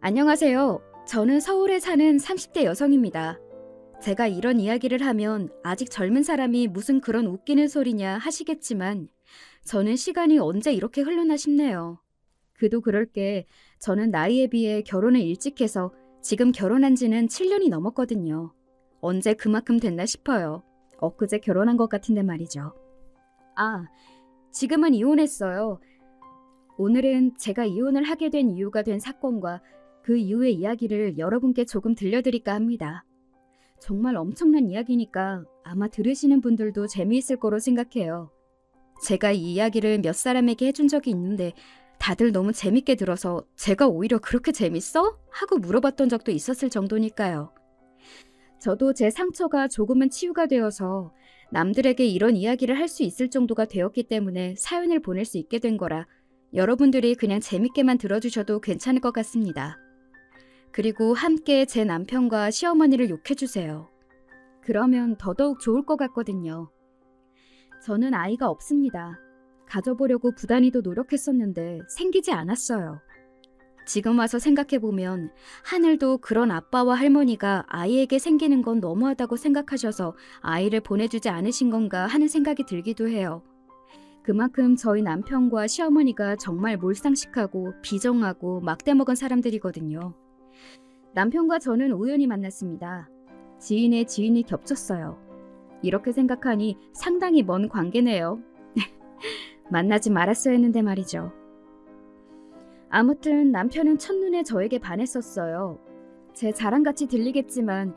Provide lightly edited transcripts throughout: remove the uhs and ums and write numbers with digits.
안녕하세요. 저는 서울에 사는 30대 여성입니다. 제가 이런 이야기를 하면 아직 젊은 사람이 무슨 그런 웃기는 소리냐 하시겠지만 저는 시간이 언제 이렇게 흘러나 싶네요. 그도 그럴 게 저는 나이에 비해 결혼을 일찍 해서 지금 결혼한 지는 7년이 넘었거든요. 언제 그만큼 됐나 싶어요. 엊그제 결혼한 것 같은데 말이죠. 지금은 이혼했어요. 오늘은 제가 이혼을 하게 된 이유가 된 사건과 그 이후의 이야기를 여러분께 조금 들려드릴까 합니다. 정말 엄청난 이야기니까 아마 들으시는 분들도 재미있을 거로 생각해요. 제가 이 이야기를 몇 사람에게 해준 적이 있는데 다들 너무 재밌게 들어서 제가 오히려 그렇게 재밌어? 하고 물어봤던 적도 있었을 정도니까요. 저도 제 상처가 조금은 치유가 되어서 남들에게 이런 이야기를 할 수 있을 정도가 되었기 때문에 사연을 보낼 수 있게 된 거라 여러분들이 그냥 재밌게만 들어주셔도 괜찮을 것 같습니다. 그리고 함께 제 남편과 시어머니를 욕해주세요. 그러면 더더욱 좋을 것 같거든요. 저는 아이가 없습니다. 가져보려고 부단히도 노력했었는데 생기지 않았어요. 지금 와서 생각해보면 하늘도 그런 아빠와 할머니가 아이에게 생기는 건 너무하다고 생각하셔서 아이를 보내주지 않으신 건가 하는 생각이 들기도 해요. 그만큼 저희 남편과 시어머니가 정말 몰상식하고 비정하고 막대먹은 사람들이거든요. 남편과 저는 우연히 만났습니다. 지인의 지인이 겹쳤어요. 이렇게 생각하니 상당히 먼 관계네요. 만나지 말았어야 했는데 말이죠. 아무튼 남편은 첫눈에 저에게 반했었어요. 제 자랑같이 들리겠지만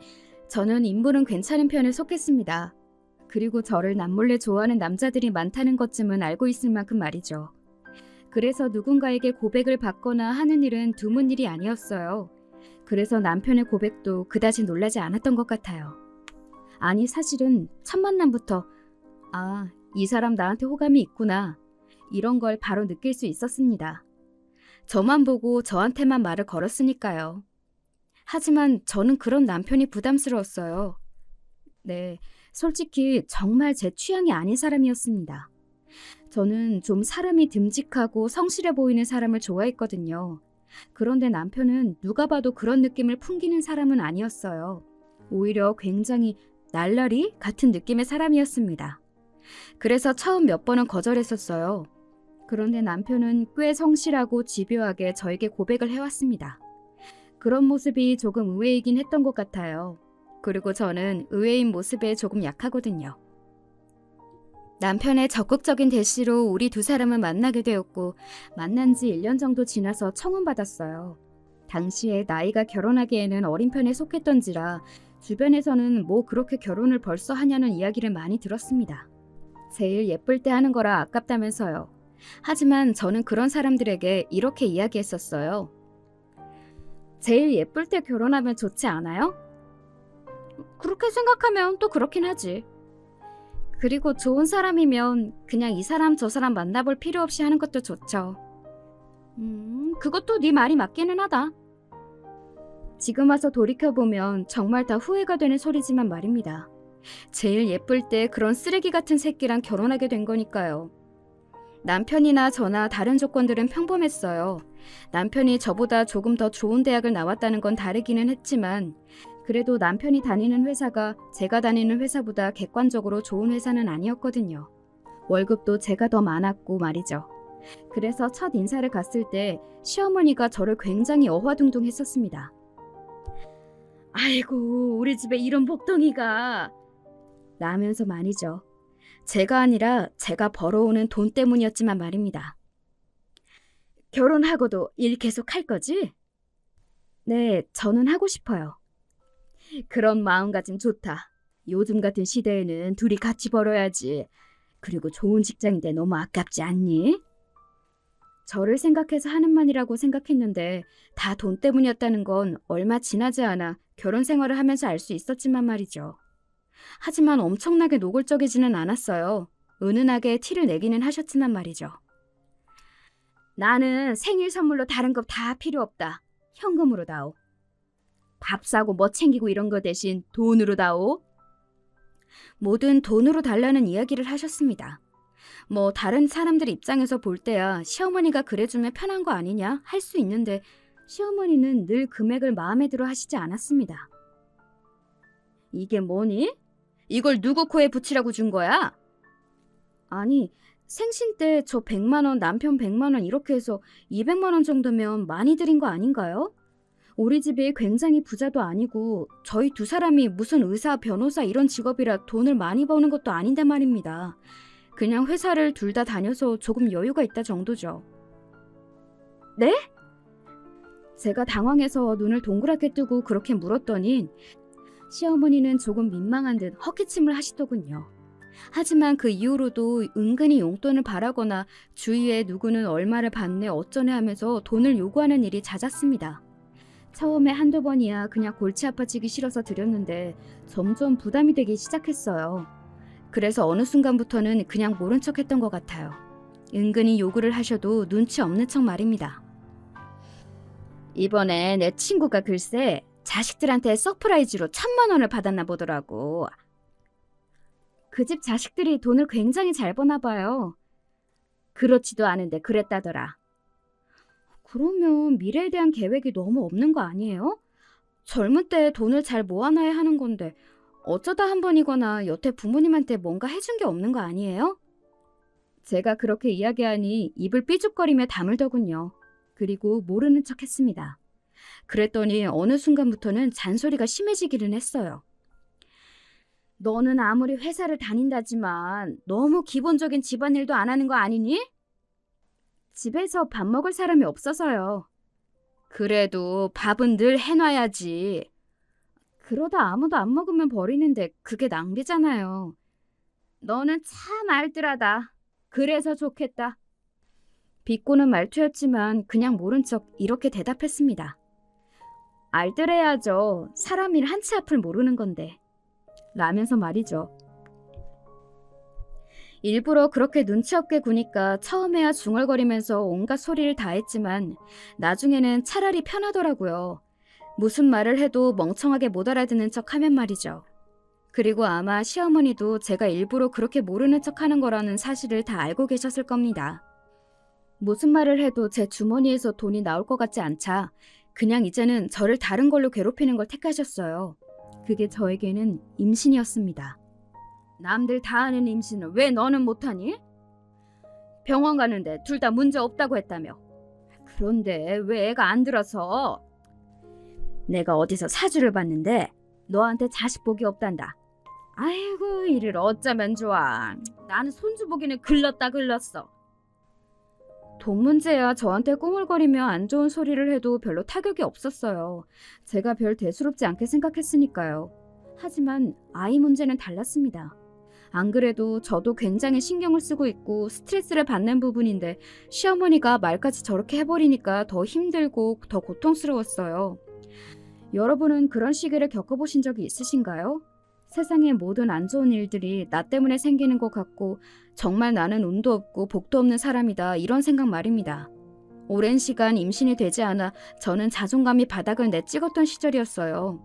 저는 인물은 괜찮은 편에 속했습니다. 그리고 저를 남몰래 좋아하는 남자들이 많다는 것쯤은 알고 있을 만큼 말이죠. 그래서 누군가에게 고백을 받거나 하는 일은 드문 일이 아니었어요. 그래서 남편의 고백도 그다지 놀라지 않았던 것 같아요. 아니 사실은 첫 만남부터 이 사람 나한테 호감이 있구나 이런 걸 바로 느낄 수 있었습니다. 저만 보고 저한테만 말을 걸었으니까요. 하지만 저는 그런 남편이 부담스러웠어요. 네, 솔직히 정말 제 취향이 아닌 사람이었습니다. 저는 좀 사람이 듬직하고 성실해 보이는 사람을 좋아했거든요. 그런데 남편은 누가 봐도 그런 느낌을 풍기는 사람은 아니었어요. 오히려 굉장히 날라리 같은 느낌의 사람이었습니다. 그래서 처음 몇 번은 거절했었어요. 그런데 남편은 꽤 성실하고 집요하게 저에게 고백을 해왔습니다. 그런 모습이 조금 의외이긴 했던 것 같아요. 그리고 저는 의외인 모습에 조금 약하거든요. 남편의 적극적인 대시로 우리 두 사람은 만나게 되었고 만난 지 1년 정도 지나서 청혼받았어요. 당시에 나이가 결혼하기에는 어린 편에 속했던지라 주변에서는 뭐 그렇게 결혼을 벌써 하냐는 이야기를 많이 들었습니다. 제일 예쁠 때 하는 거라 아깝다면서요. 하지만 저는 그런 사람들에게 이렇게 이야기했었어요. 제일 예쁠 때 결혼하면 좋지 않아요? 그렇게 생각하면 또 그렇긴 하지. 그리고 좋은 사람이면 그냥 이 사람 저 사람 만나볼 필요 없이 하는 것도 좋죠. 그것도 네 말이 맞기는 하다. 지금 와서 돌이켜보면 정말 다 후회가 되는 소리지만 말입니다. 제일 예쁠 때 그런 쓰레기 같은 새끼랑 결혼하게 된 거니까요. 남편이나 저나 다른 조건들은 평범했어요. 남편이 저보다 조금 더 좋은 대학을 나왔다는 건 다르기는 했지만 그래도 남편이 다니는 회사가 제가 다니는 회사보다 객관적으로 좋은 회사는 아니었거든요. 월급도 제가 더 많았고 말이죠. 그래서 첫 인사를 갔을 때 시어머니가 저를 굉장히 어화둥둥했었습니다. 아이고 우리 집에 이런 복덩이가 라면서 말이죠. 제가 아니라 제가 벌어오는 돈 때문이었지만 말입니다. 결혼하고도 일 계속 할 거지? 네, 저는 하고 싶어요. 그런 마음가짐 좋다. 요즘 같은 시대에는 둘이 같이 벌어야지. 그리고 좋은 직장인데 너무 아깝지 않니? 저를 생각해서 하는 말이라고 생각했는데 다 돈 때문이었다는 건 얼마 지나지 않아 결혼 생활을 하면서 알 수 있었지만 말이죠. 하지만 엄청나게 노골적이지는 않았어요. 은은하게 티를 내기는 하셨지만 말이죠. 나는 생일 선물로 다른 거 다 필요 없다. 현금으로 다오. 밥 사고 뭐 챙기고 이런 거 대신 돈으로 다오. 뭐든 돈으로 달라는 이야기를 하셨습니다. 뭐 다른 사람들 입장에서 볼 때야 시어머니가 그래주면 편한 거 아니냐 할 수 있는데 시어머니는 늘 금액을 마음에 들어 하시지 않았습니다. 이게 뭐니? 이걸 누구 코에 붙이라고 준 거야? 아니, 생신 때 저 100만 원, 남편 100만 원 이렇게 해서 200만 원 정도면 많이 드린 거 아닌가요? 우리 집이 굉장히 부자도 아니고 저희 두 사람이 무슨 의사, 변호사 이런 직업이라 돈을 많이 버는 것도 아닌데 말입니다. 그냥 회사를 둘 다 다녀서 조금 여유가 있다 정도죠. 네? 제가 당황해서 눈을 동그랗게 뜨고 그렇게 물었더니 시어머니는 조금 민망한 듯 헛기침을 하시더군요. 하지만 그 이후로도 은근히 용돈을 바라거나 주위에 누구는 얼마를 받네 어쩌네 하면서 돈을 요구하는 일이 잦았습니다. 처음에 한두 번이야 그냥 골치 아파지기 싫어서 드렸는데 점점 부담이 되기 시작했어요. 그래서 어느 순간부터는 그냥 모른 척 했던 것 같아요. 은근히 요구를 하셔도 눈치 없는 척 말입니다. 이번에 내 친구가 글쎄 자식들한테 서프라이즈로 1,000만 원을 받았나 보더라고. 그 집 자식들이 돈을 굉장히 잘 버나 봐요. 그렇지도 않은데 그랬다더라. 그러면 미래에 대한 계획이 너무 없는 거 아니에요? 젊은 때 돈을 잘 모아놔야 하는 건데 어쩌다 한 번이거나 여태 부모님한테 뭔가 해준 게 없는 거 아니에요? 제가 그렇게 이야기하니 입을 삐죽거리며 다물더군요. 그리고 모르는 척 했습니다. 그랬더니 어느 순간부터는 잔소리가 심해지기는 했어요. 너는 아무리 회사를 다닌다지만 너무 기본적인 집안일도 안 하는 거 아니니? 집에서 밥 먹을 사람이 없어서요. 그래도 밥은 늘 해놔야지. 그러다 아무도 안 먹으면 버리는데 그게 낭비잖아요. 너는 참 알뜰하다. 그래서 좋겠다. 비꼬는 말투였지만 그냥 모른 척 이렇게 대답했습니다. 알뜰해야죠. 사람 일 한 치 앞을 모르는 건데. 라면서 말이죠. 일부러 그렇게 눈치 없게 구니까 처음에야 중얼거리면서 온갖 소리를 다 했지만 나중에는 차라리 편하더라고요. 무슨 말을 해도 멍청하게 못 알아듣는 척 하면 말이죠. 그리고 아마 시어머니도 제가 일부러 그렇게 모르는 척 하는 거라는 사실을 다 알고 계셨을 겁니다. 무슨 말을 해도 제 주머니에서 돈이 나올 것 같지 않자 그냥 이제는 저를 다른 걸로 괴롭히는 걸 택하셨어요. 그게 저에게는 임신이었습니다. 남들 다 하는 임신을 왜 너는 못하니? 병원 가는데 둘 다 문제 없다고 했다며. 그런데 왜 애가 안 들어서? 내가 어디서 사주를 봤는데 너한테 자식 복이 없단다. 아이고 이를 어쩌면 좋아. 나는 손주 보기는 글렀다 글렀어. 돈 문제야 저한테 꾸물거리며 안 좋은 소리를 해도 별로 타격이 없었어요. 제가 별 대수롭지 않게 생각했으니까요. 하지만 아이 문제는 달랐습니다. 안 그래도 저도 굉장히 신경을 쓰고 있고 스트레스를 받는 부분인데 시어머니가 말까지 저렇게 해버리니까 더 힘들고 더 고통스러웠어요. 여러분은 그런 시기를 겪어보신 적이 있으신가요? 세상의 모든 안 좋은 일들이 나 때문에 생기는 것 같고 정말 나는 운도 없고 복도 없는 사람이다 이런 생각 말입니다. 오랜 시간 임신이 되지 않아 저는 자존감이 바닥을 내찍었던 시절이었어요.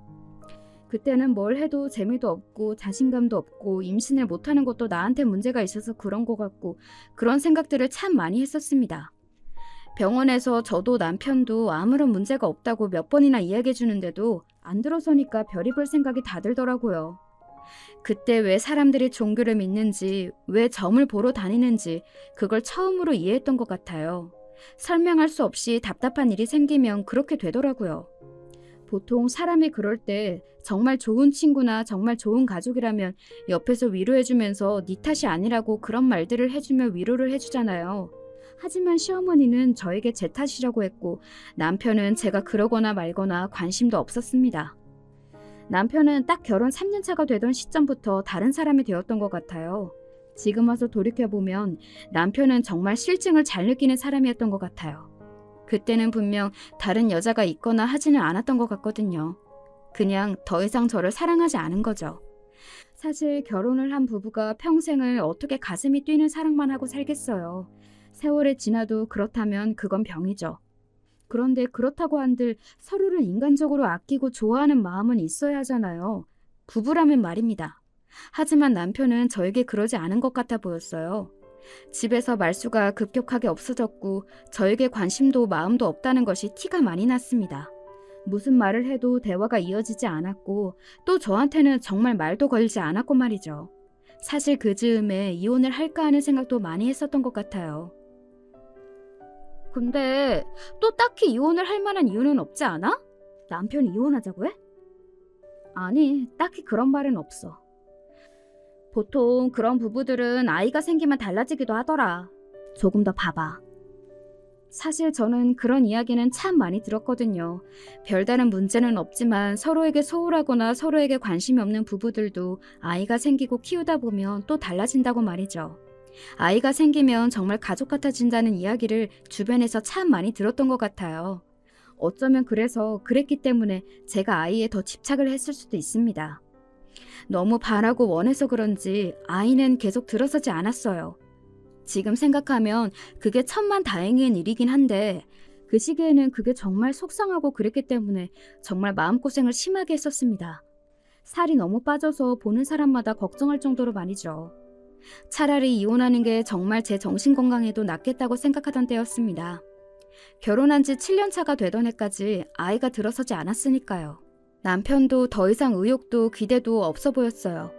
그때는 뭘 해도 재미도 없고 자신감도 없고 임신을 못하는 것도 나한테 문제가 있어서 그런 것 같고 그런 생각들을 참 많이 했었습니다. 병원에서 저도 남편도 아무런 문제가 없다고 몇 번이나 이야기해 주는데도 안 들어서니까 별의별 생각이 다 들더라고요. 그때 왜 사람들이 종교를 믿는지, 왜 점을 보러 다니는지 그걸 처음으로 이해했던 것 같아요. 설명할 수 없이 답답한 일이 생기면 그렇게 되더라고요. 보통 사람이 그럴 때 정말 좋은 친구나 정말 좋은 가족이라면 옆에서 위로해주면서 네 탓이 아니라고 그런 말들을 해주며 위로를 해주잖아요. 하지만 시어머니는 저에게 제 탓이라고 했고 남편은 제가 그러거나 말거나 관심도 없었습니다. 남편은 딱 결혼 3년 차가 되던 시점부터 다른 사람이 되었던 것 같아요. 지금 와서 돌이켜보면 남편은 정말 실증을 잘 느끼는 사람이었던 것 같아요. 그때는 분명 다른 여자가 있거나 하지는 않았던 것 같거든요. 그냥 더 이상 저를 사랑하지 않은 거죠. 사실 결혼을 한 부부가 평생을 어떻게 가슴이 뛰는 사랑만 하고 살겠어요. 세월이 지나도 그렇다면 그건 병이죠. 그런데 그렇다고 한들 서로를 인간적으로 아끼고 좋아하는 마음은 있어야 하잖아요. 부부라면 말입니다. 하지만 남편은 저에게 그러지 않은 것 같아 보였어요. 집에서 말수가 급격하게 없어졌고 저에게 관심도 마음도 없다는 것이 티가 많이 났습니다. 무슨 말을 해도 대화가 이어지지 않았고 또 저한테는 정말 말도 걸지 않았고 말이죠. 사실 그 즈음에 이혼을 할까 하는 생각도 많이 했었던 것 같아요. 근데 또 딱히 이혼을 할 만한 이유는 없지 않아? 남편이 이혼하자고 해? 아니, 딱히 그런 말은 없어. 보통 그런 부부들은 아이가 생기면 달라지기도 하더라. 조금 더 봐봐. 사실 저는 그런 이야기는 참 많이 들었거든요. 별다른 문제는 없지만 서로에게 소홀하거나 서로에게 관심이 없는 부부들도 아이가 생기고 키우다 보면 또 달라진다고 말이죠. 아이가 생기면 정말 가족 같아진다는 이야기를 주변에서 참 많이 들었던 것 같아요. 어쩌면 그래서 그랬기 때문에 제가 아이에 더 집착을 했을 수도 있습니다. 너무 바라고 원해서 그런지 아이는 계속 들어서지 않았어요. 지금 생각하면 그게 천만다행인 일이긴 한데 그 시기에는 그게 정말 속상하고 그랬기 때문에 정말 마음고생을 심하게 했었습니다. 살이 너무 빠져서 보는 사람마다 걱정할 정도로 말이죠. 차라리 이혼하는 게 정말 제 정신건강에도 낫겠다고 생각하던 때였습니다. 결혼한 지 7년 차가 되던 해까지 아이가 들어서지 않았으니까요. 남편도 더 이상 의욕도 기대도 없어 보였어요.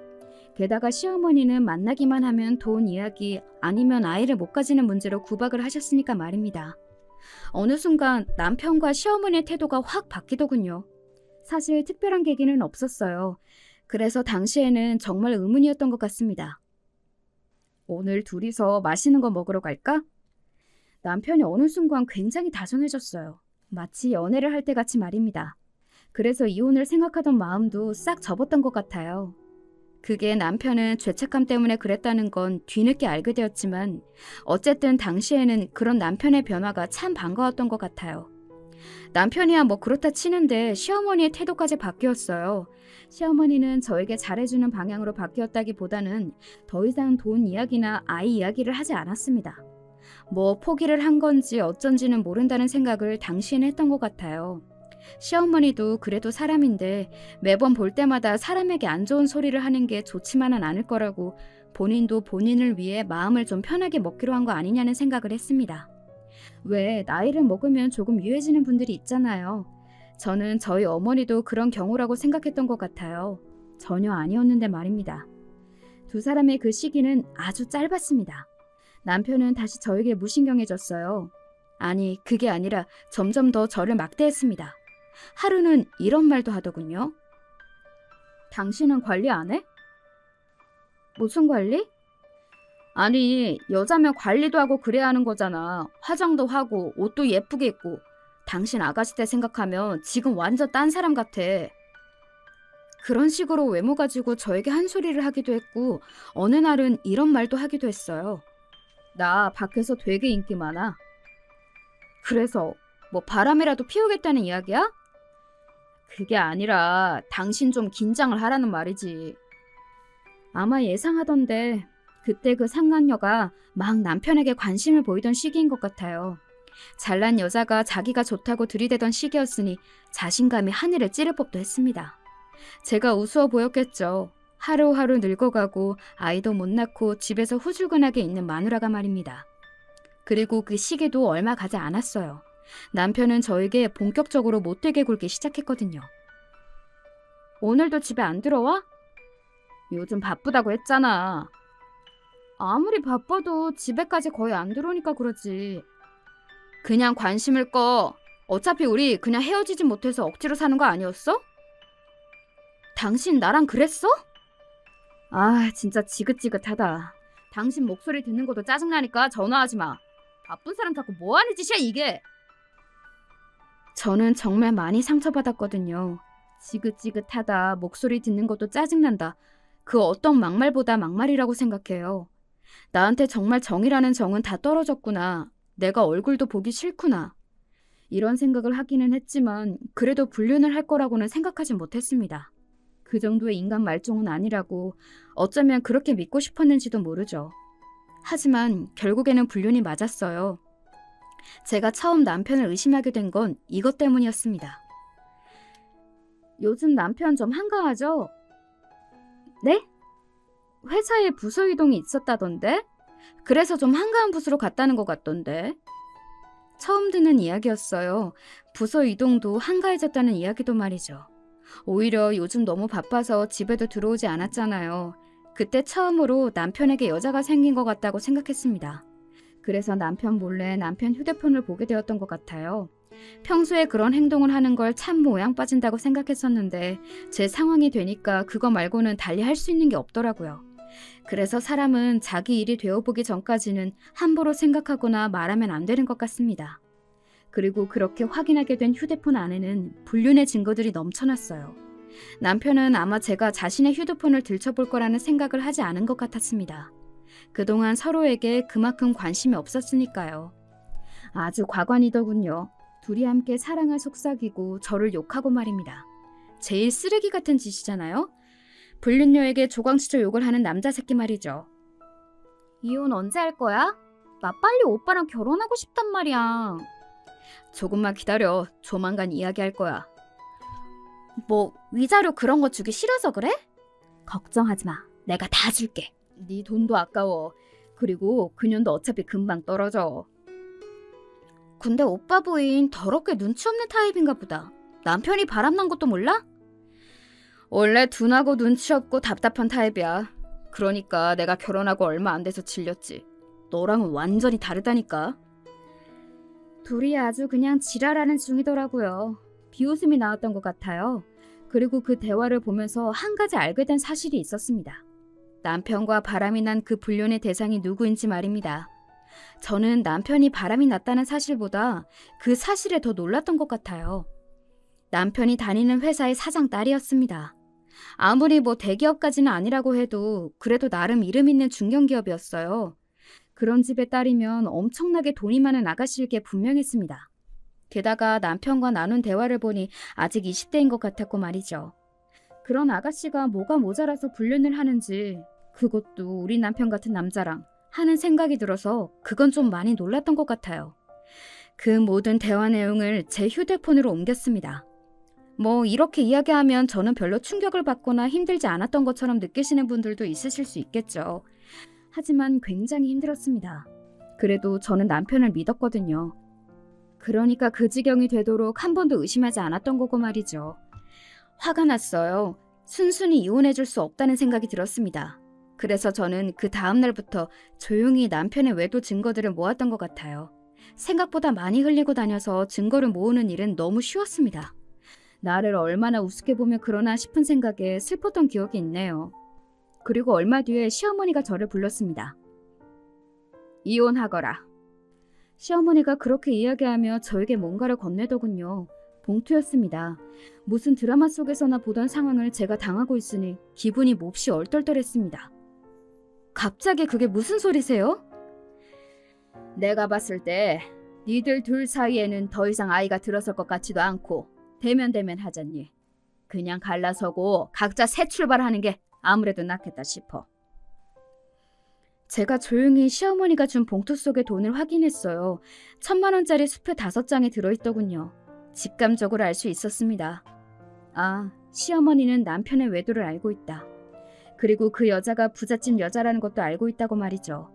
게다가 시어머니는 만나기만 하면 돈 이야기 아니면 아이를 못 가지는 문제로 구박을 하셨으니까 말입니다. 어느 순간 남편과 시어머니의 태도가 확 바뀌더군요. 사실 특별한 계기는 없었어요. 그래서 당시에는 정말 의문이었던 것 같습니다. 오늘 둘이서 맛있는 거 먹으러 갈까? 남편이 어느 순간 굉장히 다정해졌어요. 마치 연애를 할 때 같이 말입니다. 그래서 이혼을 생각하던 마음도 싹 접었던 것 같아요. 그게 남편은 죄책감 때문에 그랬다는 건 뒤늦게 알게 되었지만 어쨌든 당시에는 그런 남편의 변화가 참 반가웠던 것 같아요. 남편이야 뭐 그렇다 치는데 시어머니의 태도까지 바뀌었어요. 시어머니는 저에게 잘해주는 방향으로 바뀌었다기보다는 더 이상 돈 이야기나 아이 이야기를 하지 않았습니다. 뭐 포기를 한 건지 어쩐지는 모른다는 생각을 당시에는 했던 것 같아요. 시어머니도 그래도 사람인데 매번 볼 때마다 사람에게 안 좋은 소리를 하는 게 좋지만은 않을 거라고 본인도 본인을 위해 마음을 좀 편하게 먹기로 한 거 아니냐는 생각을 했습니다. 왜 나이를 먹으면 조금 유해지는 분들이 있잖아요. 저는 저희 어머니도 그런 경우라고 생각했던 것 같아요. 전혀 아니었는데 말입니다. 두 사람의 그 시기는 아주 짧았습니다. 남편은 다시 저에게 무신경해졌어요. 아니, 그게 아니라 점점 더 저를 막대했습니다. 하루는 이런 말도 하더군요. 당신은 관리 안 해? 무슨 관리? 아니, 여자면 관리도 하고 그래야 하는 거잖아. 화장도 하고 옷도 예쁘게 입고. 당신 아가씨 때 생각하면 지금 완전 딴 사람 같아. 그런 식으로 외모 가지고 저에게 한 소리를 하기도 했고 어느 날은 이런 말도 하기도 했어요. 나 밖에서 되게 인기 많아. 그래서 뭐 바람이라도 피우겠다는 이야기야? 그게 아니라 당신 좀 긴장을 하라는 말이지. 아마 예상하던데 그때 그 상간녀가 막 남편에게 관심을 보이던 시기인 것 같아요. 잘난 여자가 자기가 좋다고 들이대던 시기였으니 자신감이 하늘을 찌를 법도 했습니다. 제가 우스워 보였겠죠. 하루하루 늙어가고 아이도 못 낳고 집에서 후줄근하게 있는 마누라가 말입니다. 그리고 그 시기도 얼마 가지 않았어요. 남편은 저에게 본격적으로 못되게 굴기 시작했거든요. 오늘도 집에 안 들어와? 요즘 바쁘다고 했잖아. 아무리 바빠도 집에까지 거의 안 들어오니까 그러지. 그냥 관심을 꺼. 어차피 우리 그냥 헤어지지 못해서 억지로 사는 거 아니었어? 당신 나랑 그랬어? 아, 진짜 지긋지긋하다. 당신 목소리 듣는 것도 짜증나니까 전화하지 마. 바쁜 사람 자꾸 뭐 하는 짓이야 이게. 저는 정말 많이 상처받았거든요. 지긋지긋하다, 목소리 듣는 것도 짜증난다. 그 어떤 막말보다 막말이라고 생각해요. 나한테 정말 정이라는 정은 다 떨어졌구나. 내가 얼굴도 보기 싫구나. 이런 생각을 하기는 했지만 그래도 불륜을 할 거라고는 생각하지 못했습니다. 그 정도의 인간 말종은 아니라고 어쩌면 그렇게 믿고 싶었는지도 모르죠. 하지만 결국에는 불륜이 맞았어요. 제가 처음 남편을 의심하게 된 건 이것 때문이었습니다. 요즘 남편 좀 한가하죠? 네? 회사에 부서 이동이 있었다던데? 그래서 좀 한가한 부서로 갔다는 것 같던데. 처음 듣는 이야기였어요. 부서 이동도 한가해졌다는 이야기도 말이죠. 오히려 요즘 너무 바빠서 집에도 들어오지 않았잖아요. 그때 처음으로 남편에게 여자가 생긴 것 같다고 생각했습니다. 그래서 남편 몰래 남편 휴대폰을 보게 되었던 것 같아요. 평소에 그런 행동을 하는 걸 참 모양 빠진다고 생각했었는데 제 상황이 되니까 그거 말고는 달리 할 수 있는 게 없더라고요. 그래서 사람은 자기 일이 되어보기 전까지는 함부로 생각하거나 말하면 안 되는 것 같습니다. 그리고 그렇게 확인하게 된 휴대폰 안에는 불륜의 증거들이 넘쳐났어요. 남편은 아마 제가 자신의 휴대폰을 들춰볼 거라는 생각을 하지 않은 것 같았습니다. 그동안 서로에게 그만큼 관심이 없었으니까요. 아주 과관이더군요. 둘이 함께 사랑을 속삭이고 저를 욕하고 말입니다. 제일 쓰레기 같은 짓이잖아요. 불륜녀에게 조광치죠 욕을 하는 남자 새끼 말이죠. 이혼 언제 할 거야? 나 빨리 오빠랑 결혼하고 싶단 말이야. 조금만 기다려. 조만간 이야기할 거야. 뭐 위자료 그런 거 주기 싫어서 그래? 걱정하지 마. 내가 다 줄게. 네 돈도 아까워. 그리고 그년도 어차피 금방 떨어져. 근데 오빠 부인 더럽게 눈치 없는 타입인가 보다. 남편이 바람난 것도 몰라? 원래 둔하고 눈치 없고 답답한 타입이야. 그러니까 내가 결혼하고 얼마 안 돼서 질렸지. 너랑은 완전히 다르다니까. 둘이 아주 그냥 지랄하는 중이더라고요. 비웃음이 나왔던 것 같아요. 그리고 그 대화를 보면서 한 가지 알게 된 사실이 있었습니다. 남편과 바람이 난 그 불륜의 대상이 누구인지 말입니다. 저는 남편이 바람이 났다는 사실보다 그 사실에 더 놀랐던 것 같아요. 남편이 다니는 회사의 사장 딸이었습니다. 아무리 뭐 대기업까지는 아니라고 해도 그래도 나름 이름 있는 중견기업이었어요. 그런 집의 딸이면 엄청나게 돈이 많은 아가씨일 게 분명했습니다. 게다가 남편과 나눈 대화를 보니 아직 20대인 것 같았고 말이죠. 그런 아가씨가 뭐가 모자라서 불륜을 하는지, 그것도 우리 남편 같은 남자랑 하는 생각이 들어서 그건 좀 많이 놀랐던 것 같아요. 그 모든 대화 내용을 제 휴대폰으로 옮겼습니다. 뭐 이렇게 이야기하면 저는 별로 충격을 받거나 힘들지 않았던 것처럼 느끼시는 분들도 있으실 수 있겠죠. 하지만 굉장히 힘들었습니다. 그래도 저는 남편을 믿었거든요. 그러니까 그 지경이 되도록 한 번도 의심하지 않았던 거고 말이죠. 화가 났어요. 순순히 이혼해줄 수 없다는 생각이 들었습니다. 그래서 저는 그 다음 날부터 조용히 남편의 외도 증거들을 모았던 것 같아요. 생각보다 많이 흘리고 다녀서 증거를 모으는 일은 너무 쉬웠습니다. 나를 얼마나 우습게 보며 그러나 싶은 생각에 슬펐던 기억이 있네요. 그리고 얼마 뒤에 시어머니가 저를 불렀습니다. 이혼하거라. 시어머니가 그렇게 이야기하며 저에게 뭔가를 건네더군요. 봉투였습니다. 무슨 드라마 속에서나 보던 상황을 제가 당하고 있으니 기분이 몹시 얼떨떨했습니다. 갑자기 그게 무슨 소리세요? 내가 봤을 때 니들 둘 사이에는 더 이상 아이가 들어설 것 같지도 않고 대면대면 하자니 그냥 갈라서고 각자 새 출발하는 게 아무래도 낫겠다 싶어. 제가 조용히 시어머니가 준 봉투 속의 돈을 확인했어요. 1,000만 원짜리 수표 5장이 들어있더군요. 직감적으로 알 수 있었습니다. 아, 시어머니는 남편의 외도를 알고 있다. 그리고 그 여자가 부잣집 여자라는 것도 알고 있다고 말이죠.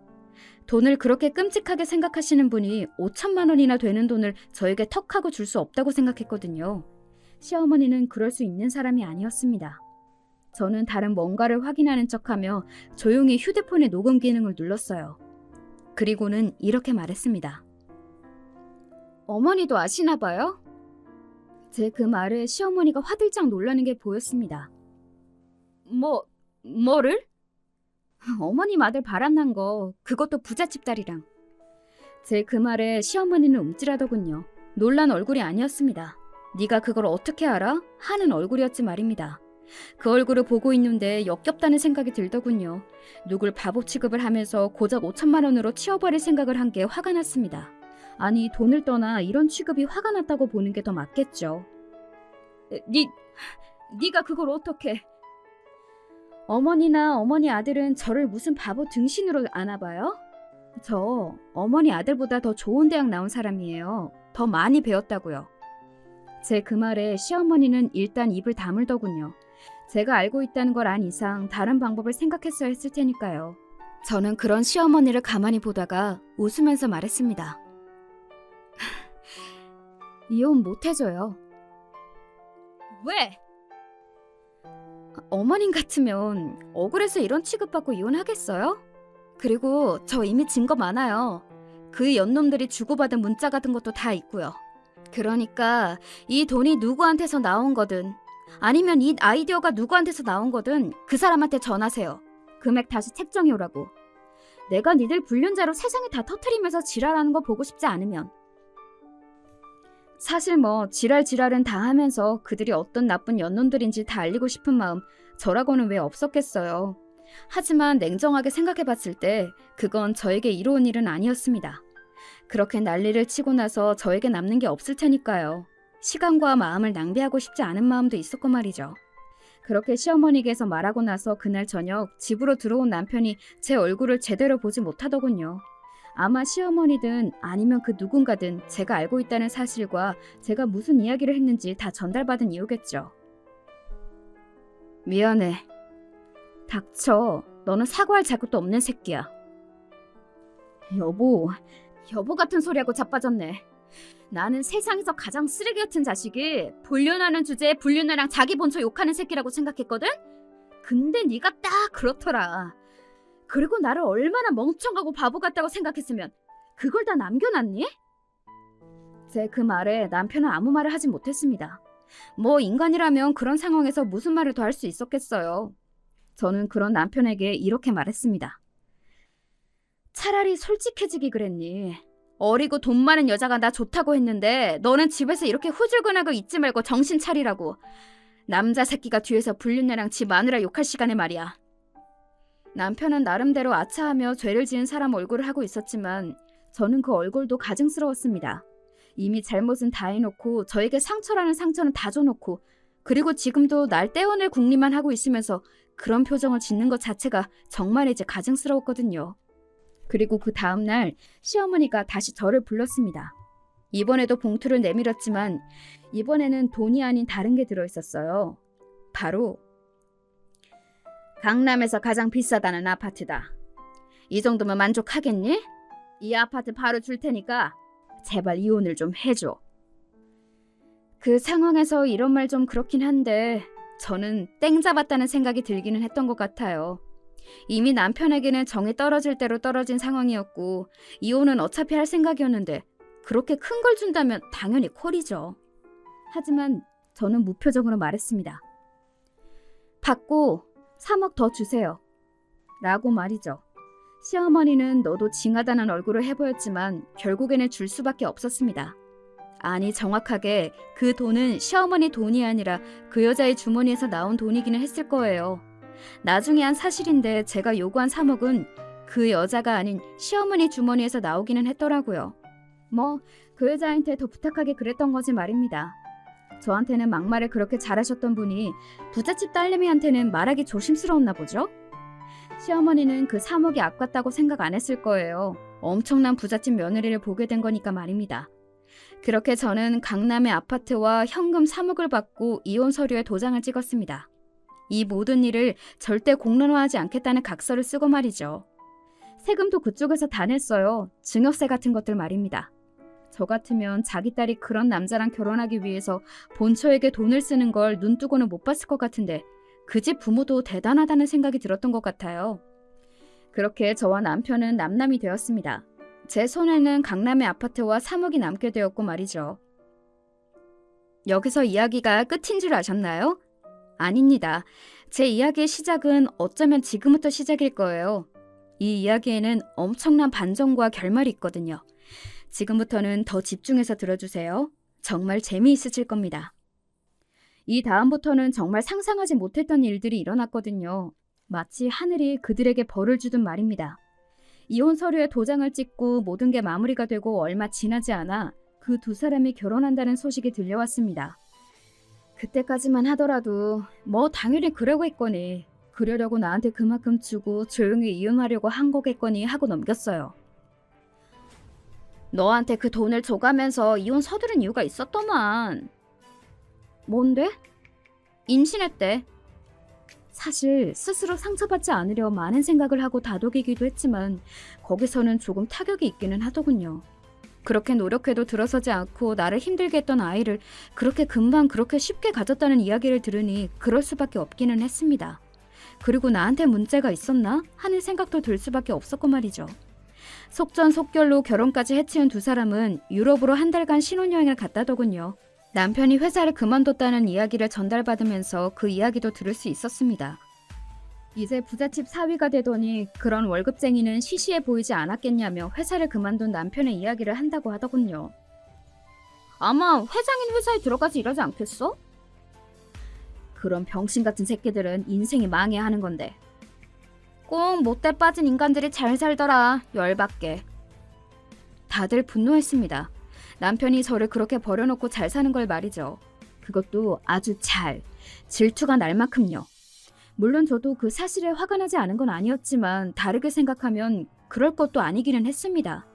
돈을 그렇게 끔찍하게 생각하시는 분이 5,000만 원이나 되는 돈을 저에게 턱하고 줄 수 없다고 생각했거든요. 시어머니는 그럴 수 있는 사람이 아니었습니다. 저는 다른 뭔가를 확인하는 척하며 조용히 휴대폰의 녹음 기능을 눌렀어요. 그리고는 이렇게 말했습니다. 어머니도 아시나 봐요? 제 그 말에 시어머니가 화들짝 놀라는 게 보였습니다. 뭐를? 어머님 아들 바람난 거, 그것도 부잣집 딸이랑. 제 그 말에 시어머니는 움찔하더군요. 놀란 얼굴이 아니었습니다. 네가 그걸 어떻게 알아? 하는 얼굴이었지 말입니다. 그 얼굴을 보고 있는데 역겹다는 생각이 들더군요. 누굴 바보 취급을 하면서 고작 5,000만 원으로 치워버릴 생각을 한 게 화가 났습니다. 아니, 돈을 떠나 이런 취급이 화가 났다고 보는 게 더 맞겠죠. 네가 그걸 어떻게... 어머니나 어머니 아들은 저를 무슨 바보 등신으로 아나 봐요? 저 어머니 아들보다 더 좋은 대학 나온 사람이에요. 더 많이 배웠다고요. 제 그 말에 시어머니는 일단 입을 다물더군요. 제가 알고 있다는 걸 안 이상 다른 방법을 생각했어야 했을 테니까요. 저는 그런 시어머니를 가만히 보다가 웃으면서 말했습니다. 이혼 못 해줘요. 왜? 어머님 같으면 억울해서 이런 취급받고 이혼하겠어요? 그리고 저 이미 증거 많아요. 그 연놈들이 주고받은 문자 같은 것도 다 있고요. 그러니까 이 돈이 누구한테서 나온 거든 아니면 이 아이디어가 누구한테서 나온 거든 그 사람한테 전하세요. 금액 다시 책정해 오라고. 내가 니들 불륜자로 세상에 다 터트리면서 지랄하는 거 보고 싶지 않으면. 사실 뭐 지랄은 다 하면서 그들이 어떤 나쁜 연놈들인지 다 알리고 싶은 마음 저라고는 왜 없었겠어요. 하지만 냉정하게 생각해봤을 때 그건 저에게 이로운 일은 아니었습니다. 그렇게 난리를 치고 나서 저에게 남는 게 없을 테니까요. 시간과 마음을 낭비하고 싶지 않은 마음도 있었고 말이죠. 그렇게 시어머니께서 말하고 나서 그날 저녁 집으로 들어온 남편이 제 얼굴을 제대로 보지 못하더군요. 아마 시어머니든 아니면 그 누군가든 제가 알고 있다는 사실과 제가 무슨 이야기를 했는지 다 전달받은 이유겠죠. 미안해. 닥쳐. 너는 사과할 자격도 없는 새끼야. 여보 같은 소리하고 자빠졌네. 나는 세상에서 가장 쓰레기 같은 자식이 불륜하는 주제에 불륜녀랑 자기 본처 욕하는 새끼라고 생각했거든? 근데 네가 딱 그렇더라. 그리고 나를 얼마나 멍청하고 바보 같다고 생각했으면 그걸 다 남겨놨니? 제 그 말에 남편은 아무 말을 하지 못했습니다. 뭐 인간이라면 그런 상황에서 무슨 말을 더 할 수 있었겠어요. 저는 그런 남편에게 이렇게 말했습니다. 차라리 솔직해지기 그랬니? 어리고 돈 많은 여자가 나 좋다고 했는데 너는 집에서 이렇게 후줄근하고 있지 말고 정신 차리라고. 남자 새끼가 뒤에서 불륜녀랑 지 마누라 욕할 시간에 말이야. 남편은 나름대로 아차하며 죄를 지은 사람 얼굴을 하고 있었지만 저는 그 얼굴도 가증스러웠습니다. 이미 잘못은 다 해놓고 저에게 상처라는 상처는 다 줘놓고 그리고 지금도 날 떼어낼 궁리만 하고 있으면서 그런 표정을 짓는 것 자체가 정말 이제 가증스러웠거든요. 그리고 그 다음날 시어머니가 다시 저를 불렀습니다. 이번에도 봉투를 내밀었지만 이번에는 돈이 아닌 다른 게 들어있었어요. 바로 강남에서 가장 비싸다는 아파트다. 이 정도면 만족하겠니? 이 아파트 바로 줄 테니까 제발 이혼을 좀 해줘. 그 상황에서 이런 말 좀 그렇긴 한데 저는 땡 잡았다는 생각이 들기는 했던 것 같아요. 이미 남편에게는 정이 떨어질 대로 떨어진 상황이었고 이혼은 어차피 할 생각이었는데 그렇게 큰 걸 준다면 당연히 콜이죠. 하지만 저는 무표정으로 말했습니다. 받고 3억 더 주세요. 라고 말이죠. 시어머니는 너도 징하다는 얼굴을 해보였지만 결국에는 줄 수밖에 없었습니다. 아니 정확하게 그 돈은 시어머니 돈이 아니라 그 여자의 주머니에서 나온 돈이기는 했을 거예요. 나중에 한 사실인데 제가 요구한 3억은 그 여자가 아닌 시어머니 주머니에서 나오기는 했더라고요. 뭐 그 여자한테 더 부탁하게 그랬던 거지 말입니다. 저한테는 막말을 그렇게 잘하셨던 분이 부잣집 딸내미한테는 말하기 조심스러웠나 보죠? 시어머니는 그 3억이 아깝다고 생각 안 했을 거예요. 엄청난 부잣집 며느리를 보게 된 거니까 말입니다. 그렇게 저는 강남의 아파트와 현금 3억을 받고 이혼 서류에 도장을 찍었습니다. 이 모든 일을 절대 공론화하지 않겠다는 각서를 쓰고 말이죠. 세금도 그쪽에서 다 냈어요. 증여세 같은 것들 말입니다. 저 같으면 자기 딸이 그런 남자랑 결혼하기 위해서 본처에게 돈을 쓰는 걸 눈뜨고는 못 봤을 것 같은데 그 집 부모도 대단하다는 생각이 들었던 것 같아요. 그렇게 저와 남편은 남남이 되었습니다. 제 손에는 강남의 아파트와 3억이 남게 되었고 말이죠. 여기서 이야기가 끝인 줄 아셨나요? 아닙니다. 제 이야기의 시작은 어쩌면 지금부터 시작일 거예요. 이 이야기에는 엄청난 반전과 결말이 있거든요. 지금부터는 더 집중해서 들어주세요. 정말 재미있으실 겁니다. 이 다음부터는 정말 상상하지 못했던 일들이 일어났거든요. 마치 하늘이 그들에게 벌을 주듯 말입니다. 이혼 서류에 도장을 찍고 모든 게 마무리가 되고 얼마 지나지 않아 그 두 사람이 결혼한다는 소식이 들려왔습니다. 그때까지만 하더라도 뭐 당연히 그러겠거니 그러려고 나한테 그만큼 주고 조용히 이혼하려고 한 거겠거니 하고 넘겼어요. 너한테 그 돈을 줘가면서 이혼 서두른 이유가 있었더만. 뭔데? 임신했대. 사실 스스로 상처받지 않으려 많은 생각을 하고 다독이기도 했지만 거기서는 조금 타격이 있기는 하더군요. 그렇게 노력해도 들어서지 않고 나를 힘들게 했던 아이를 그렇게 금방 그렇게 쉽게 가졌다는 이야기를 들으니 그럴 수밖에 없기는 했습니다. 그리고 나한테 문제가 있었나 하는 생각도 들 수밖에 없었고 말이죠. 속전속결로 결혼까지 해치운 두 사람은 유럽으로 한 달간 신혼여행을 갔다더군요. 남편이 회사를 그만뒀다는 이야기를 전달받으면서 그 이야기도 들을 수 있었습니다. 이제 부잣집 사위가 되더니 그런 월급쟁이는 시시해 보이지 않았겠냐며 회사를 그만둔 남편의 이야기를 한다고 하더군요. 아마 회장인 회사에 들어가서 일하지 않겠어? 그런 병신 같은 새끼들은 인생이 망해야 하는 건데. 꼭 못돼 빠진 인간들이 잘 살더라. 열받게. 다들 분노했습니다. 남편이 저를 그렇게 버려놓고 잘 사는 걸 말이죠. 그것도 아주 잘. 질투가 날 만큼요. 물론 저도 그 사실에 화가 나지 않은 건 아니었지만 다르게 생각하면 그럴 것도 아니기는 했습니다.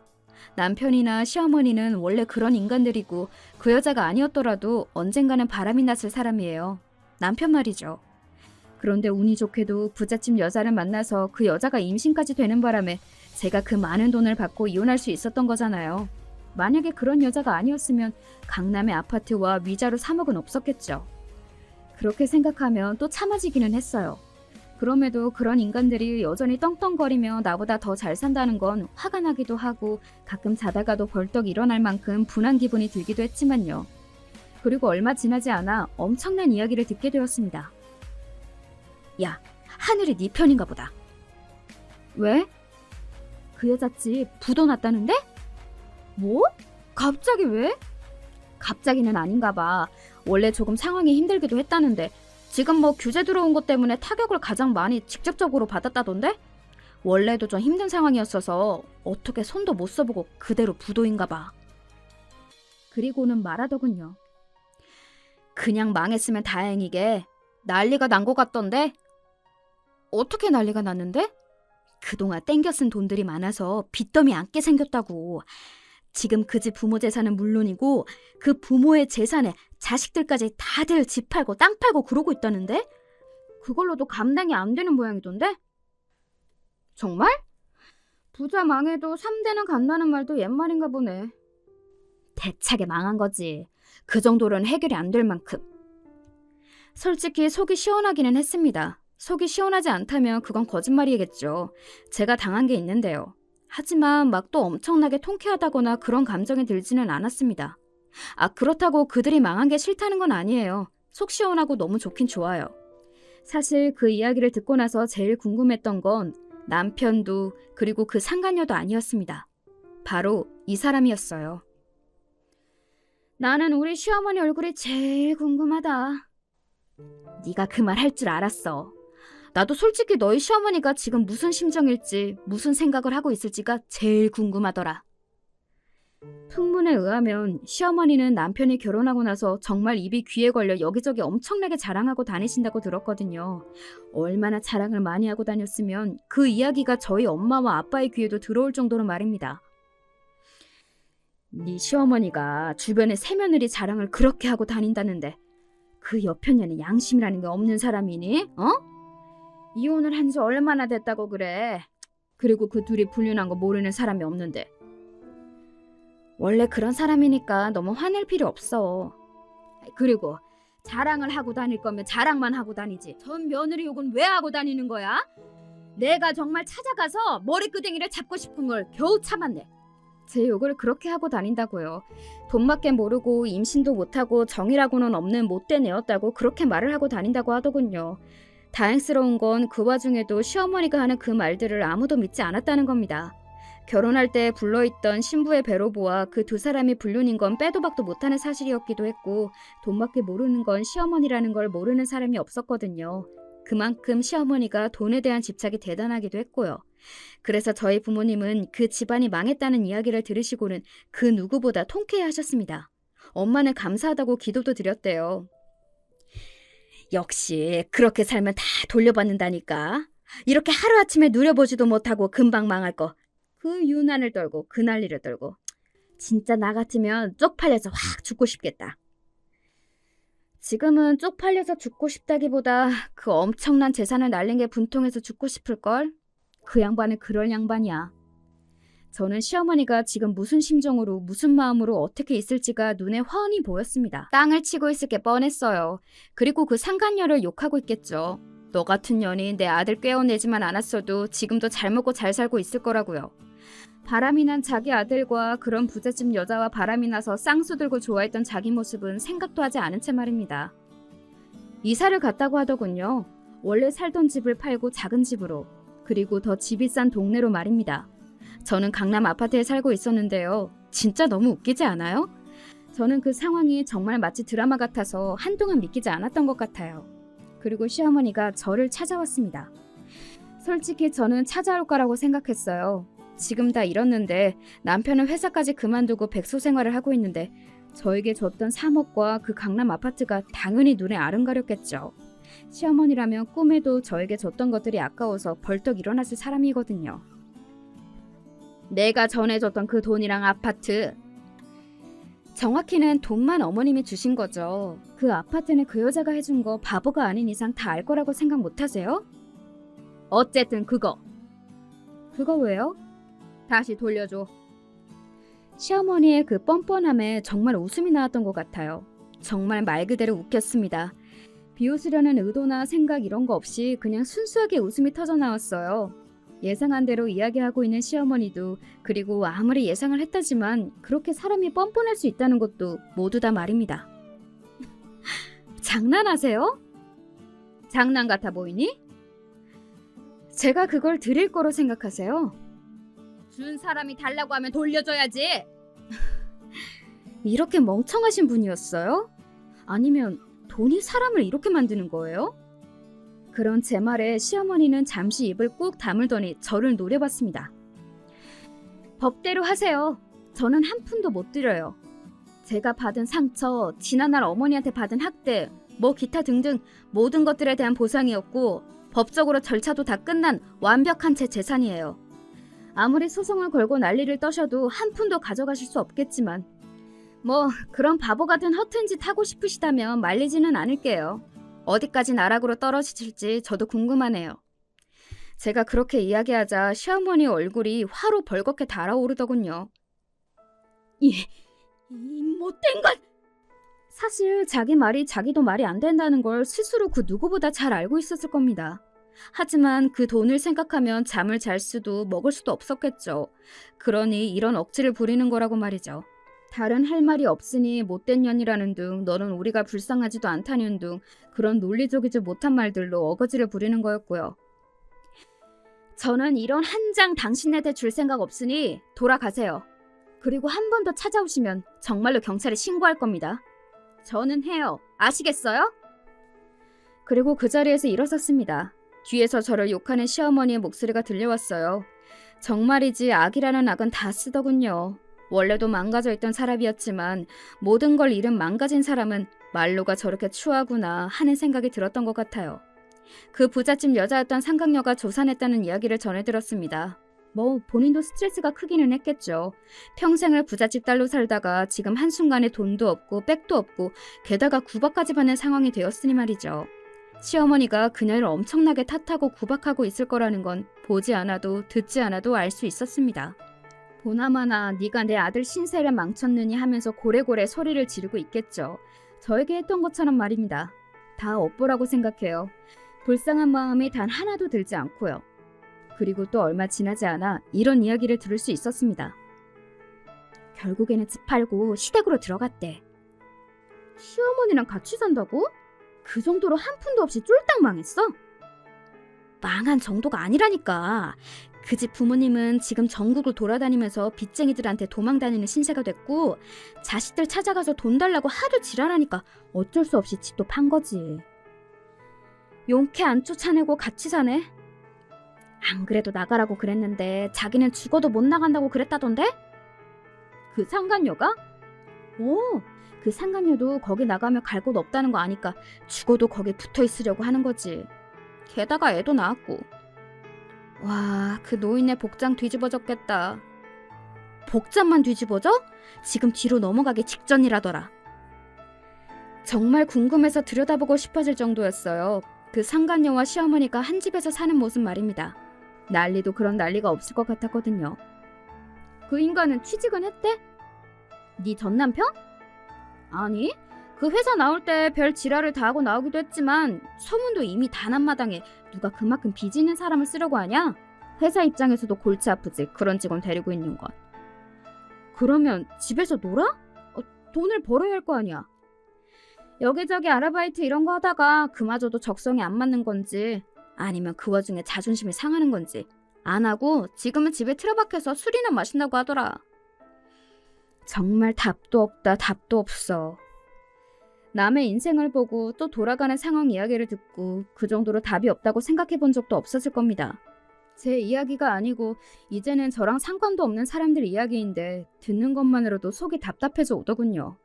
남편이나 시어머니는 원래 그런 인간들이고 그 여자가 아니었더라도 언젠가는 바람이 났을 사람이에요. 남편 말이죠. 그런데 운이 좋게도 부잣집 여자를 만나서 그 여자가 임신까지 되는 바람에 제가 그 많은 돈을 받고 이혼할 수 있었던 거잖아요. 만약에 그런 여자가 아니었으면 강남의 아파트와 위자료 3억은 없었겠죠. 그렇게 생각하면 또 참아지기는 했어요. 그럼에도 그런 인간들이 여전히 떵떵거리며 나보다 더 잘 산다는 건 화가 나기도 하고 가끔 자다가도 벌떡 일어날 만큼 분한 기분이 들기도 했지만요. 그리고 얼마 지나지 않아 엄청난 이야기를 듣게 되었습니다. 야, 하늘이 네 편인가 보다. 왜? 그 여자 집 부도 났다는데? 뭐? 갑자기 왜? 갑자기는 아닌가 봐. 원래 조금 상황이 힘들기도 했다는데 지금 뭐 규제 들어온 것 때문에 타격을 가장 많이 직접적으로 받았다던데? 원래도 좀 힘든 상황이었어서 어떻게 손도 못 써보고 그대로 부도인가 봐. 그리고는 말하더군요. 그냥 망했으면 다행이게 난리가 난 것 같던데? 어떻게 난리가 났는데? 그동안 땡겨 쓴 돈들이 많아서 빚더미 안게 생겼다고. 지금 그 집 부모 재산은 물론이고 그 부모의 재산에 자식들까지 다들 집 팔고 땅 팔고 그러고 있다는데? 그걸로도 감당이 안 되는 모양이던데? 정말? 부자 망해도 3대는 간다는 말도 옛말인가 보네. 대차게 망한 거지. 그 정도로는 해결이 안 될 만큼. 솔직히 속이 시원하기는 했습니다. 속이 시원하지 않다면 그건 거짓말이겠죠. 제가 당한 게 있는데요. 하지만 막 또 엄청나게 통쾌하다거나 그런 감정이 들지는 않았습니다. 그렇다고 그들이 망한 게 싫다는 건 아니에요. 속 시원하고 너무 좋긴 좋아요. 사실 그 이야기를 듣고 나서 제일 궁금했던 건 남편도 그리고 그 상간녀도 아니었습니다. 바로 이 사람이었어요. 나는 우리 시어머니 얼굴이 제일 궁금하다. 네가 그 말 할 줄 알았어. 나도 솔직히 너희 시어머니가 지금 무슨 심정일지 무슨 생각을 하고 있을지가 제일 궁금하더라. 풍문에 의하면 시어머니는 남편이 결혼하고 나서 정말 입이 귀에 걸려 여기저기 엄청나게 자랑하고 다니신다고 들었거든요. 얼마나 자랑을 많이 하고 다녔으면 그 이야기가 저희 엄마와 아빠의 귀에도 들어올 정도로 말입니다. 네 시어머니가 주변에 새며느리 자랑을 그렇게 하고 다닌다는데 그 여편녀는 양심이라는 게 없는 사람이니? 이혼을 한 지 얼마나 됐다고 그래. 그리고 그 둘이 불륜한 거 모르는 사람이 없는데. 원래 그런 사람이니까 너무 화낼 필요 없어. 그리고 자랑을 하고 다닐 거면 자랑만 하고 다니지. 전 며느리 욕은 왜 하고 다니는 거야? 내가 정말 찾아가서 머리끄댕이를 잡고 싶은 걸 겨우 참았네. 제 욕을 그렇게 하고 다닌다고요. 돈밖에 모르고 임신도 못하고 정이라고는 없는 못된 애였다고 그렇게 말을 하고 다닌다고 하더군요. 다행스러운 건 그 와중에도 시어머니가 하는 그 말들을 아무도 믿지 않았다는 겁니다. 결혼할 때 불러있던 신부의 배로부와 그 두 사람이 불륜인 건 빼도 박도 못하는 사실이었기도 했고 돈밖에 모르는 건 시어머니라는 걸 모르는 사람이 없었거든요. 그만큼 시어머니가 돈에 대한 집착이 대단하기도 했고요. 그래서 저희 부모님은 그 집안이 망했다는 이야기를 들으시고는 그 누구보다 통쾌해하셨습니다. 엄마는 감사하다고 기도도 드렸대요. 역시 그렇게 살면 다 돌려받는다니까. 이렇게 하루아침에 누려보지도 못하고 금방 망할 거. 그 유난을 떨고 그 난리를 떨고. 진짜 나 같으면 쪽팔려서 확 죽고 싶겠다. 지금은 쪽팔려서 죽고 싶다기보다 그 엄청난 재산을 날린 게 분통해서 죽고 싶을걸? 그 양반은 그럴 양반이야. 저는 시어머니가 지금 무슨 심정으로 무슨 마음으로 어떻게 있을지가 눈에 훤히 보였습니다. 땅을 치고 있을 게 뻔했어요. 그리고 그 상간녀를 욕하고 있겠죠. 너 같은 년이 내 아들 꿰어내지만 않았어도 지금도 잘 먹고 잘 살고 있을 거라고요. 바람이 난 자기 아들과 그런 부잣집 여자와 바람이 나서 쌍수 들고 좋아했던 자기 모습은 생각도 하지 않은 채 말입니다. 이사를 갔다고 하더군요. 원래 살던 집을 팔고 작은 집으로, 그리고 더 집이 싼 동네로 말입니다. 저는 강남 아파트에 살고 있었는데요. 진짜 너무 웃기지 않아요? 저는 그 상황이 정말 마치 드라마 같아서 한동안 믿기지 않았던 것 같아요. 그리고 시어머니가 저를 찾아왔습니다. 솔직히 저는 찾아올 거라고 생각했어요. 지금 다 잃었는데 남편은 회사까지 그만두고 백수 생활을 하고 있는데 저에게 줬던 3억과 그 강남 아파트가 당연히 눈에 아른가렸겠죠. 시어머니라면 꿈에도 저에게 줬던 것들이 아까워서 벌떡 일어났을 사람이거든요. 내가 전해줬던 그 돈이랑 아파트, 정확히는 돈만 어머님이 주신 거죠. 그 아파트는 그 여자가 해준 거 바보가 아닌 이상 다 알 거라고 생각 못하세요? 어쨌든 그거 왜요? 다시 돌려줘. 시어머니의 그 뻔뻔함에 정말 웃음이 나왔던 것 같아요. 정말 말 그대로 웃겼습니다. 비웃으려는 의도나 생각 이런 거 없이 그냥 순수하게 웃음이 터져나왔어요. 예상한 대로 이야기하고 있는 시어머니도, 그리고 아무리 예상을 했다지만 그렇게 사람이 뻔뻔할 수 있다는 것도 모두 다 말입니다. 장난하세요? 장난 같아 보이니? 제가 그걸 드릴 거로 생각하세요? 준 사람이 달라고 하면 돌려줘야지. 이렇게 멍청하신 분이었어요? 아니면 돈이 사람을 이렇게 만드는 거예요? 그런 제 말에 시어머니는 잠시 입을 꾹 다물더니 저를 노려봤습니다. 법대로 하세요. 저는 한 푼도 못 드려요. 제가 받은 상처, 지난날 어머니한테 받은 학대, 뭐 기타 등등 모든 것들에 대한 보상이었고 법적으로 절차도 다 끝난 완벽한 제 재산이에요. 아무리 소송을 걸고 난리를 떠셔도 한 푼도 가져가실 수 없겠지만 뭐 그런 바보 같은 허튼 짓 하고 싶으시다면 말리지는 않을게요. 어디까지 나락으로 떨어지실지 저도 궁금하네요. 제가 그렇게 이야기하자 시어머니 얼굴이 화로 벌겋게 달아오르더군요. 이 못된 것! 사실 자기 말이 자기도 말이 안 된다는 걸 스스로 그 누구보다 잘 알고 있었을 겁니다. 하지만 그 돈을 생각하면 잠을 잘 수도 먹을 수도 없었겠죠. 그러니 이런 억지를 부리는 거라고 말이죠. 다른 할 말이 없으니 못된 년이라는 둥, 너는 우리가 불쌍하지도 않다는 둥, 그런 논리적이지 못한 말들로 어거지를 부리는 거였고요. 저는 이런 한 장 당신한테 줄 생각 없으니 돌아가세요. 그리고 한 번 더 찾아오시면 정말로 경찰에 신고할 겁니다. 저는 해요. 아시겠어요? 그리고 그 자리에서 일어섰습니다. 뒤에서 저를 욕하는 시어머니의 목소리가 들려왔어요. 정말이지 악이라는 악은 다 쓰더군요. 원래도 망가져 있던 사람이었지만 모든 걸 잃은 망가진 사람은 말로가 저렇게 추하구나 하는 생각이 들었던 것 같아요. 그 부잣집 여자였던 상강녀가 조산했다는 이야기를 전해 들었습니다. 뭐 본인도 스트레스가 크기는 했겠죠. 평생을 부잣집 딸로 살다가 지금 한순간에 돈도 없고 백도 없고 게다가 구박까지 받는 상황이 되었으니 말이죠. 시어머니가 그녀를 엄청나게 탓하고 구박하고 있을 거라는 건 보지 않아도 듣지 않아도 알 수 있었습니다. 보나마나 네가 내 아들 신세를 망쳤느니 하면서 고래고래 소리를 지르고 있겠죠. 저에게 했던 것처럼 말입니다. 다 업보라고 생각해요. 불쌍한 마음이 단 하나도 들지 않고요. 그리고 또 얼마 지나지 않아 이런 이야기를 들을 수 있었습니다. 결국에는 집 팔고 시댁으로 들어갔대. 시어머니랑 같이 산다고? 그 정도로 한 푼도 없이 쫄딱 망했어? 망한 정도가 아니라니까. 그 집 부모님은 지금 전국을 돌아다니면서 빚쟁이들한테 도망다니는 신세가 됐고 자식들 찾아가서 돈 달라고 하도 지랄하니까 어쩔 수 없이 집도 판 거지. 용케 안 쫓아내고 같이 사네? 안 그래도 나가라고 그랬는데 자기는 죽어도 못 나간다고 그랬다던데? 그 상간녀가? 오, 그 상간녀도 거기 나가면 갈 곳 없다는 거 아니까 죽어도 거기 붙어 있으려고 하는 거지. 게다가 애도 낳았고. 와, 그 노인네 복장 뒤집어졌겠다. 복장만 뒤집어져? 지금 뒤로 넘어가기 직전이라더라. 정말 궁금해서 들여다보고 싶어질 정도였어요. 그 상간녀와 시어머니가 한 집에서 사는 모습 말입니다. 난리도 그런 난리가 없을 것 같았거든요. 그 인간은 취직은 했대? 네 전남편? 아니, 그 회사 나올 때 별 지랄을 다 하고 나오기도 했지만 소문도 이미 다 난 마당에 누가 그만큼 빚 있는 사람을 쓰려고 하냐? 회사 입장에서도 골치 아프지, 그런 직원 데리고 있는 건. 그러면 집에서 놀아? 돈을 벌어야 할 거 아니야. 여기저기 아르바이트 이런 거 하다가 그마저도 적성에 안 맞는 건지 아니면 그 와중에 자존심이 상하는 건지 안 하고 지금은 집에 틀어박혀서 술이나 마신다고 하더라. 정말 답도 없다, 답도 없어. 남의 인생을 보고 또 돌아가는 상황 이야기를 듣고 그 정도로 답이 없다고 생각해 본 적도 없었을 겁니다. 제 이야기가 아니고 이제는 저랑 상관도 없는 사람들 이야기인데 듣는 것만으로도 속이 답답해져 오더군요.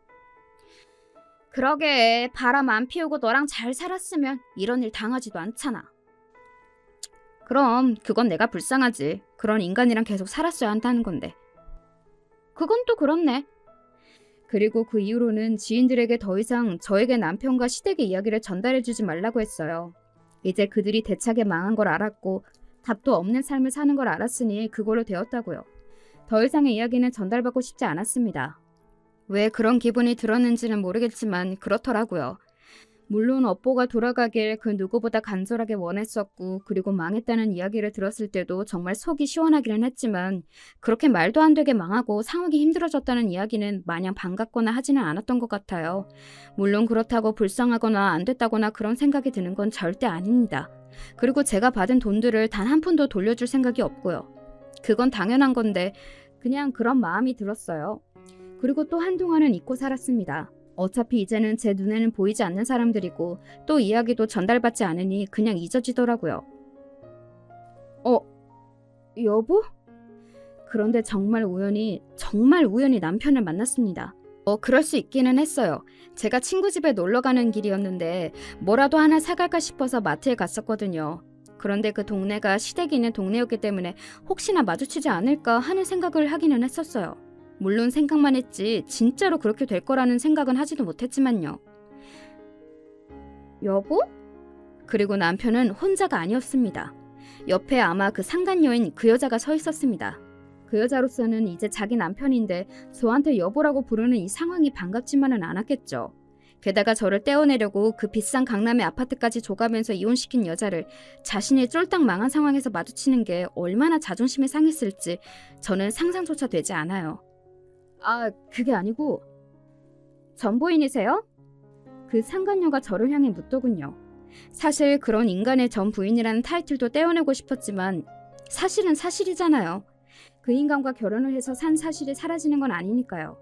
그러게, 바람 안 피우고 너랑 잘 살았으면 이런 일 당하지도 않잖아. 그럼 그건 내가 불쌍하지. 그런 인간이랑 계속 살았어야 한다는 건데. 그건 또 그렇네. 그리고 그 이후로는 지인들에게 더 이상 저에게 남편과 시댁의 이야기를 전달해주지 말라고 했어요. 이제 그들이 대차게 망한 걸 알았고 답도 없는 삶을 사는 걸 알았으니 그걸로 되었다고요. 더 이상의 이야기는 전달받고 싶지 않았습니다. 왜 그런 기분이 들었는지는 모르겠지만 그렇더라고요. 물론 업보가 돌아가길 그 누구보다 간절하게 원했었고 그리고 망했다는 이야기를 들었을 때도 정말 속이 시원하기는 했지만 그렇게 말도 안 되게 망하고 상황이 힘들어졌다는 이야기는 마냥 반갑거나 하지는 않았던 것 같아요. 물론 그렇다고 불쌍하거나 안 됐다거나 그런 생각이 드는 건 절대 아닙니다. 그리고 제가 받은 돈들을 단 한 푼도 돌려줄 생각이 없고요. 그건 당연한 건데 그냥 그런 마음이 들었어요. 그리고 또 한동안은 잊고 살았습니다. 어차피 이제는 제 눈에는 보이지 않는 사람들이고 또 이야기도 전달받지 않으니 그냥 잊어지더라고요. 여보? 그런데 정말 우연히 남편을 만났습니다. 그럴 수 있기는 했어요. 제가 친구 집에 놀러 가는 길이었는데 뭐라도 하나 사갈까 싶어서 마트에 갔었거든요. 그런데 그 동네가 시댁이 있는 동네였기 때문에 혹시나 마주치지 않을까 하는 생각을 하기는 했었어요. 물론 생각만 했지 진짜로 그렇게 될 거라는 생각은 하지도 못했지만요. 여보? 그리고 남편은 혼자가 아니었습니다. 옆에 아마 그 상간녀인 그 여자가 서 있었습니다. 그 여자로서는 이제 자기 남편인데 저한테 여보라고 부르는 이 상황이 반갑지만은 않았겠죠. 게다가 저를 떼어내려고 그 비싼 강남의 아파트까지 줘가면서 이혼시킨 여자를 자신이 쫄딱 망한 상황에서 마주치는 게 얼마나 자존심이 상했을지 저는 상상조차 되지 않아요. 그게 아니고 전부인이세요? 그 상간녀가 저를 향해 묻더군요. 사실 그런 인간의 전 부인이라는 타이틀도 떼어내고 싶었지만 사실은 사실이잖아요. 그 인간과 결혼을 해서 산 사실이 사라지는 건 아니니까요.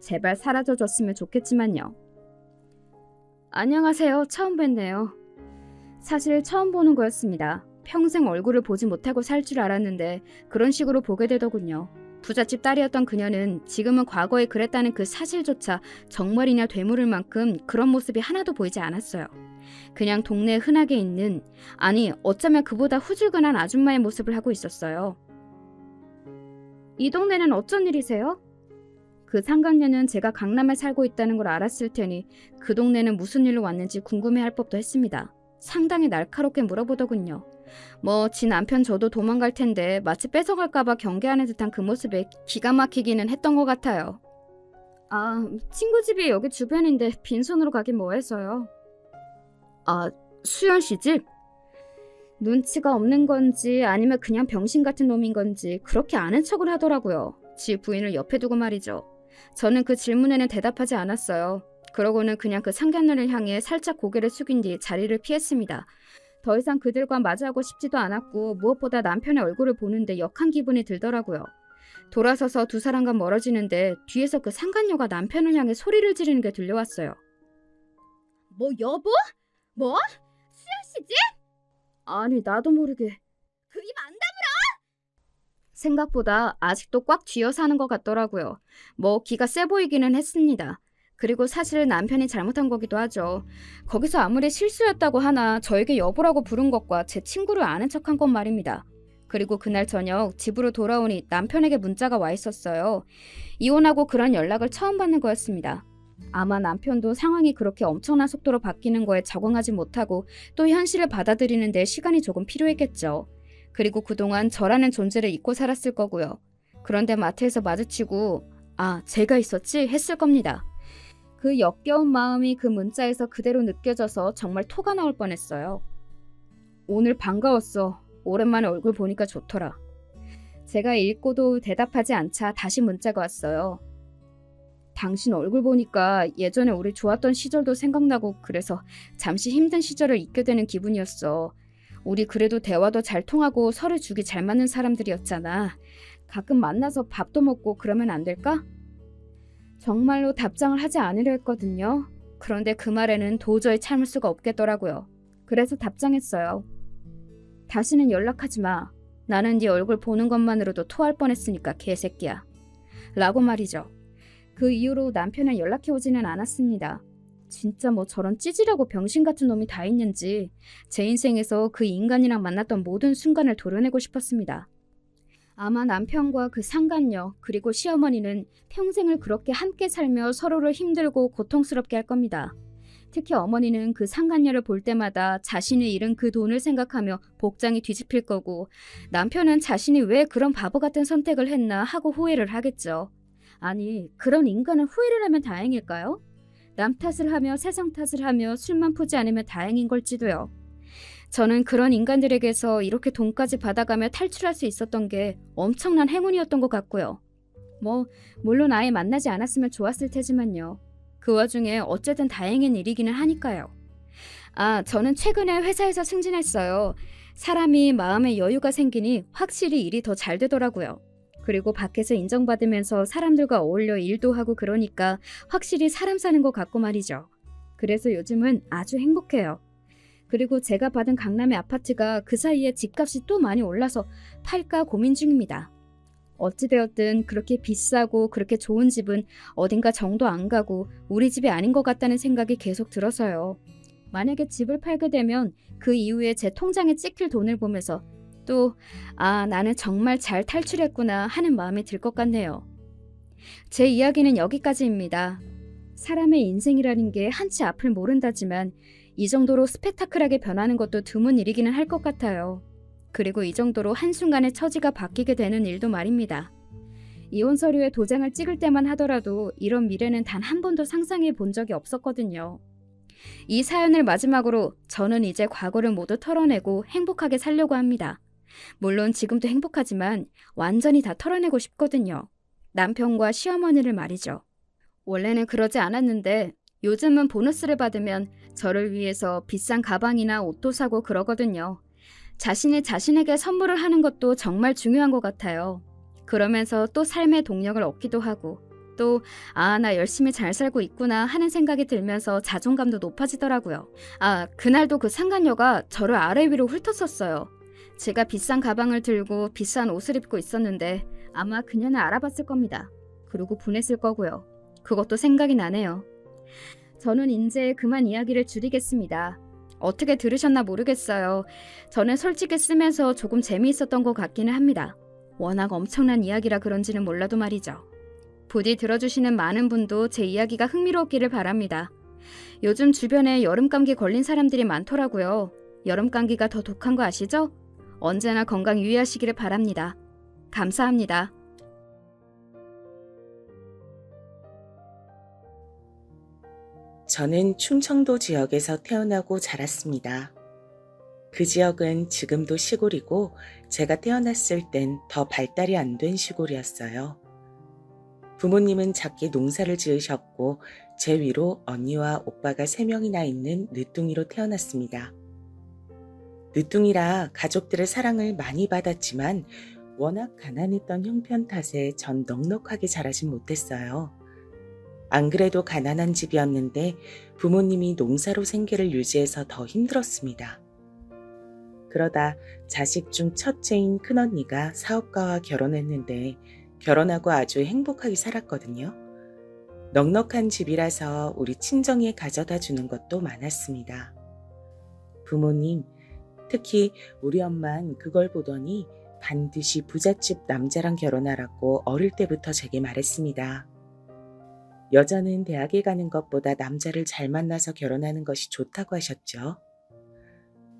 제발 사라져줬으면 좋겠지만요. 안녕하세요. 처음 뵙네요. 사실 처음 보는 거였습니다. 평생 얼굴을 보지 못하고 살 줄 알았는데 그런 식으로 보게 되더군요. 부잣집 딸이었던 그녀는 지금은 과거에 그랬다는 그 사실조차 정말이냐 되물을 만큼 그런 모습이 하나도 보이지 않았어요. 그냥 동네에 흔하게 있는, 아니 어쩌면 그보다 후줄근한 아줌마의 모습을 하고 있었어요. 이 동네는 어쩐 일이세요? 그 상간녀는 제가 강남에 살고 있다는 걸 알았을 테니 그 동네는 무슨 일로 왔는지 궁금해할 법도 했습니다. 상당히 날카롭게 물어보더군요. 지 남편 저도 도망갈 텐데 마치 뺏어갈까봐 경계하는 듯한 그 모습에 기가 막히기는 했던 것 같아요. 친구 집이 여기 주변인데 빈손으로 가긴 뭐해서요. 수연 씨 집? 눈치가 없는 건지 아니면 그냥 병신 같은 놈인 건지 그렇게 아는 척을 하더라고요. 지 부인을 옆에 두고 말이죠. 저는 그 질문에는 대답하지 않았어요. 그러고는 그냥 그 상견례를 향해 살짝 고개를 숙인 뒤 자리를 피했습니다. 더 이상 그들과 마주하고 싶지도 않았고 무엇보다 남편의 얼굴을 보는데 역한 기분이 들더라고요. 돌아서서 두 사람과 멀어지는데 뒤에서 그 상간녀가 남편을 향해 소리를 지르는 게 들려왔어요. 여보? 수연 씨지? 아니 나도 모르게 그 입 안 다물어! 생각보다 아직도 꽉 쥐어서 하는 것 같더라고요. 기가 세 보이기는 했습니다. 그리고 사실 남편이 잘못한 거기도 하죠. 거기서 아무리 실수였다고 하나 저에게 여보라고 부른 것과 제 친구를 아는 척한 건 말입니다. 그리고 그날 저녁 집으로 돌아오니 남편에게 문자가 와 있었어요. 이혼하고 그런 연락을 처음 받는 거였습니다. 아마 남편도 상황이 그렇게 엄청난 속도로 바뀌는 거에 적응하지 못하고 또 현실을 받아들이는 데 시간이 조금 필요했겠죠. 그리고 그동안 저라는 존재를 잊고 살았을 거고요. 그런데 마트에서 마주치고 아, 제가 있었지? 했을 겁니다. 그 역겨운 마음이 그 문자에서 그대로 느껴져서 정말 토가 나올 뻔했어요. 오늘 반가웠어. 오랜만에 얼굴 보니까 좋더라. 제가 읽고도 대답하지 않자 다시 문자가 왔어요. 당신 얼굴 보니까 예전에 우리 좋았던 시절도 생각나고 그래서 잠시 힘든 시절을 잊게 되는 기분이었어. 우리 그래도 대화도 잘 통하고 서로 죽이 잘 맞는 사람들이었잖아. 가끔 만나서 밥도 먹고 그러면 안 될까? 정말로 답장을 하지 않으려 했거든요. 그런데 그 말에는 도저히 참을 수가 없겠더라고요. 그래서 답장했어요. 다시는 연락하지 마. 나는 네 얼굴 보는 것만으로도 토할 뻔했으니까 개새끼야. 라고 말이죠. 그 이후로 남편은 연락해 오지는 않았습니다. 진짜 뭐 저런 찌질하고 병신 같은 놈이 다 있는지 제 인생에서 그 인간이랑 만났던 모든 순간을 도려내고 싶었습니다. 아마 남편과 그 상간녀 그리고 시어머니는 평생을 그렇게 함께 살며 서로를 힘들고 고통스럽게 할 겁니다. 특히 어머니는 그 상간녀를 볼 때마다 자신이 잃은 그 돈을 생각하며 복장이 뒤집힐 거고 남편은 자신이 왜 그런 바보 같은 선택을 했나 하고 후회를 하겠죠. 아니, 그런 인간은 후회를 하면 다행일까요? 남 탓을 하며 세상 탓을 하며 술만 푸지 않으면 다행인 걸지도요. 저는 그런 인간들에게서 이렇게 돈까지 받아가며 탈출할 수 있었던 게 엄청난 행운이었던 것 같고요. 물론 아예 만나지 않았으면 좋았을 테지만요. 그 와중에 어쨌든 다행인 일이기는 하니까요. 아, 저는 최근에 회사에서 승진했어요. 사람이 마음에 여유가 생기니 확실히 일이 더 잘 되더라고요. 그리고 밖에서 인정받으면서 사람들과 어울려 일도 하고 그러니까 확실히 사람 사는 것 같고 말이죠. 그래서 요즘은 아주 행복해요. 그리고 제가 받은 강남의 아파트가 그 사이에 집값이 또 많이 올라서 팔까 고민 중입니다. 어찌되었든 그렇게 비싸고 그렇게 좋은 집은 어딘가 정도 안 가고 우리 집이 아닌 것 같다는 생각이 계속 들어서요. 만약에 집을 팔게 되면 그 이후에 제 통장에 찍힐 돈을 보면서 또 나는 정말 잘 탈출했구나 하는 마음이 들 것 같네요. 제 이야기는 여기까지입니다. 사람의 인생이라는 게 한치 앞을 모른다지만 이 정도로 스펙타클하게 변하는 것도 드문 일이기는 할 것 같아요. 그리고 이 정도로 한순간에 처지가 바뀌게 되는 일도 말입니다. 이혼 서류에 도장을 찍을 때만 하더라도 이런 미래는 단 한 번도 상상해 본 적이 없었거든요. 이 사연을 마지막으로 저는 이제 과거를 모두 털어내고 행복하게 살려고 합니다. 물론 지금도 행복하지만 완전히 다 털어내고 싶거든요. 남편과 시어머니를 말이죠. 원래는 그러지 않았는데 요즘은 보너스를 받으면 저를 위해서 비싼 가방이나 옷도 사고 그러거든요. 자신이 자신에게 선물을 하는 것도 정말 중요한 것 같아요. 그러면서 또 삶의 동력을 얻기도 하고 또 나 열심히 잘 살고 있구나 하는 생각이 들면서 자존감도 높아지더라고요. 그날도 그 상간녀가 저를 아래 위로 훑었었어요. 제가 비싼 가방을 들고 비싼 옷을 입고 있었는데 아마 그녀는 알아봤을 겁니다. 그리고 분했을 거고요. 그것도 생각이 나네요. 저는 이제 그만 이야기를 줄이겠습니다. 어떻게 들으셨나 모르겠어요. 저는 솔직히 쓰면서 조금 재미있었던 것 같기는 합니다. 워낙 엄청난 이야기라 그런지는 몰라도 말이죠. 부디 들어주시는 많은 분도 제 이야기가 흥미로웠기를 바랍니다. 요즘 주변에 여름 감기 걸린 사람들이 많더라고요. 여름 감기가 더 독한 거 아시죠? 언제나 건강 유의하시기를 바랍니다. 감사합니다. 저는 충청도 지역에서 태어나고 자랐습니다. 그 지역은 지금도 시골이고 제가 태어났을 땐 더 발달이 안 된 시골이었어요. 부모님은 작게 농사를 지으셨고 제 위로 언니와 오빠가 3명이나 있는 늦둥이로 태어났습니다. 늦둥이라 가족들의 사랑을 많이 받았지만 워낙 가난했던 형편 탓에 전 넉넉하게 자라진 못했어요. 안 그래도 가난한 집이었는데 부모님이 농사로 생계를 유지해서 더 힘들었습니다. 그러다 자식 중 첫째인 큰언니가 사업가와 결혼했는데 결혼하고 아주 행복하게 살았거든요. 넉넉한 집이라서 우리 친정에 가져다 주는 것도 많았습니다. 부모님, 특히 우리 엄만 그걸 보더니 반드시 부잣집 남자랑 결혼하라고 어릴 때부터 제게 말했습니다. 여자는 대학에 가는 것보다 남자를 잘 만나서 결혼하는 것이 좋다고 하셨죠.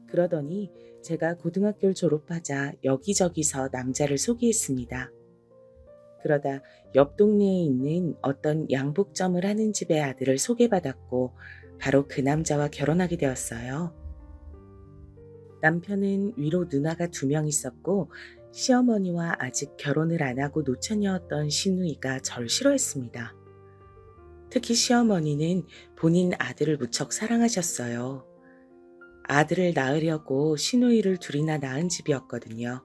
그러더니 제가 고등학교를 졸업하자 여기저기서 남자를 소개했습니다. 그러다 옆 동네에 있는 어떤 양복점을 하는 집의 아들을 소개받았고 바로 그 남자와 결혼하게 되었어요. 남편은 위로 누나가 2명 있었고 시어머니와 아직 결혼을 안 하고 노처녀였던 시누이가 절 싫어했습니다. 특히 시어머니는 본인 아들을 무척 사랑하셨어요. 아들을 낳으려고 시누이를 2이나 낳은 집이었거든요.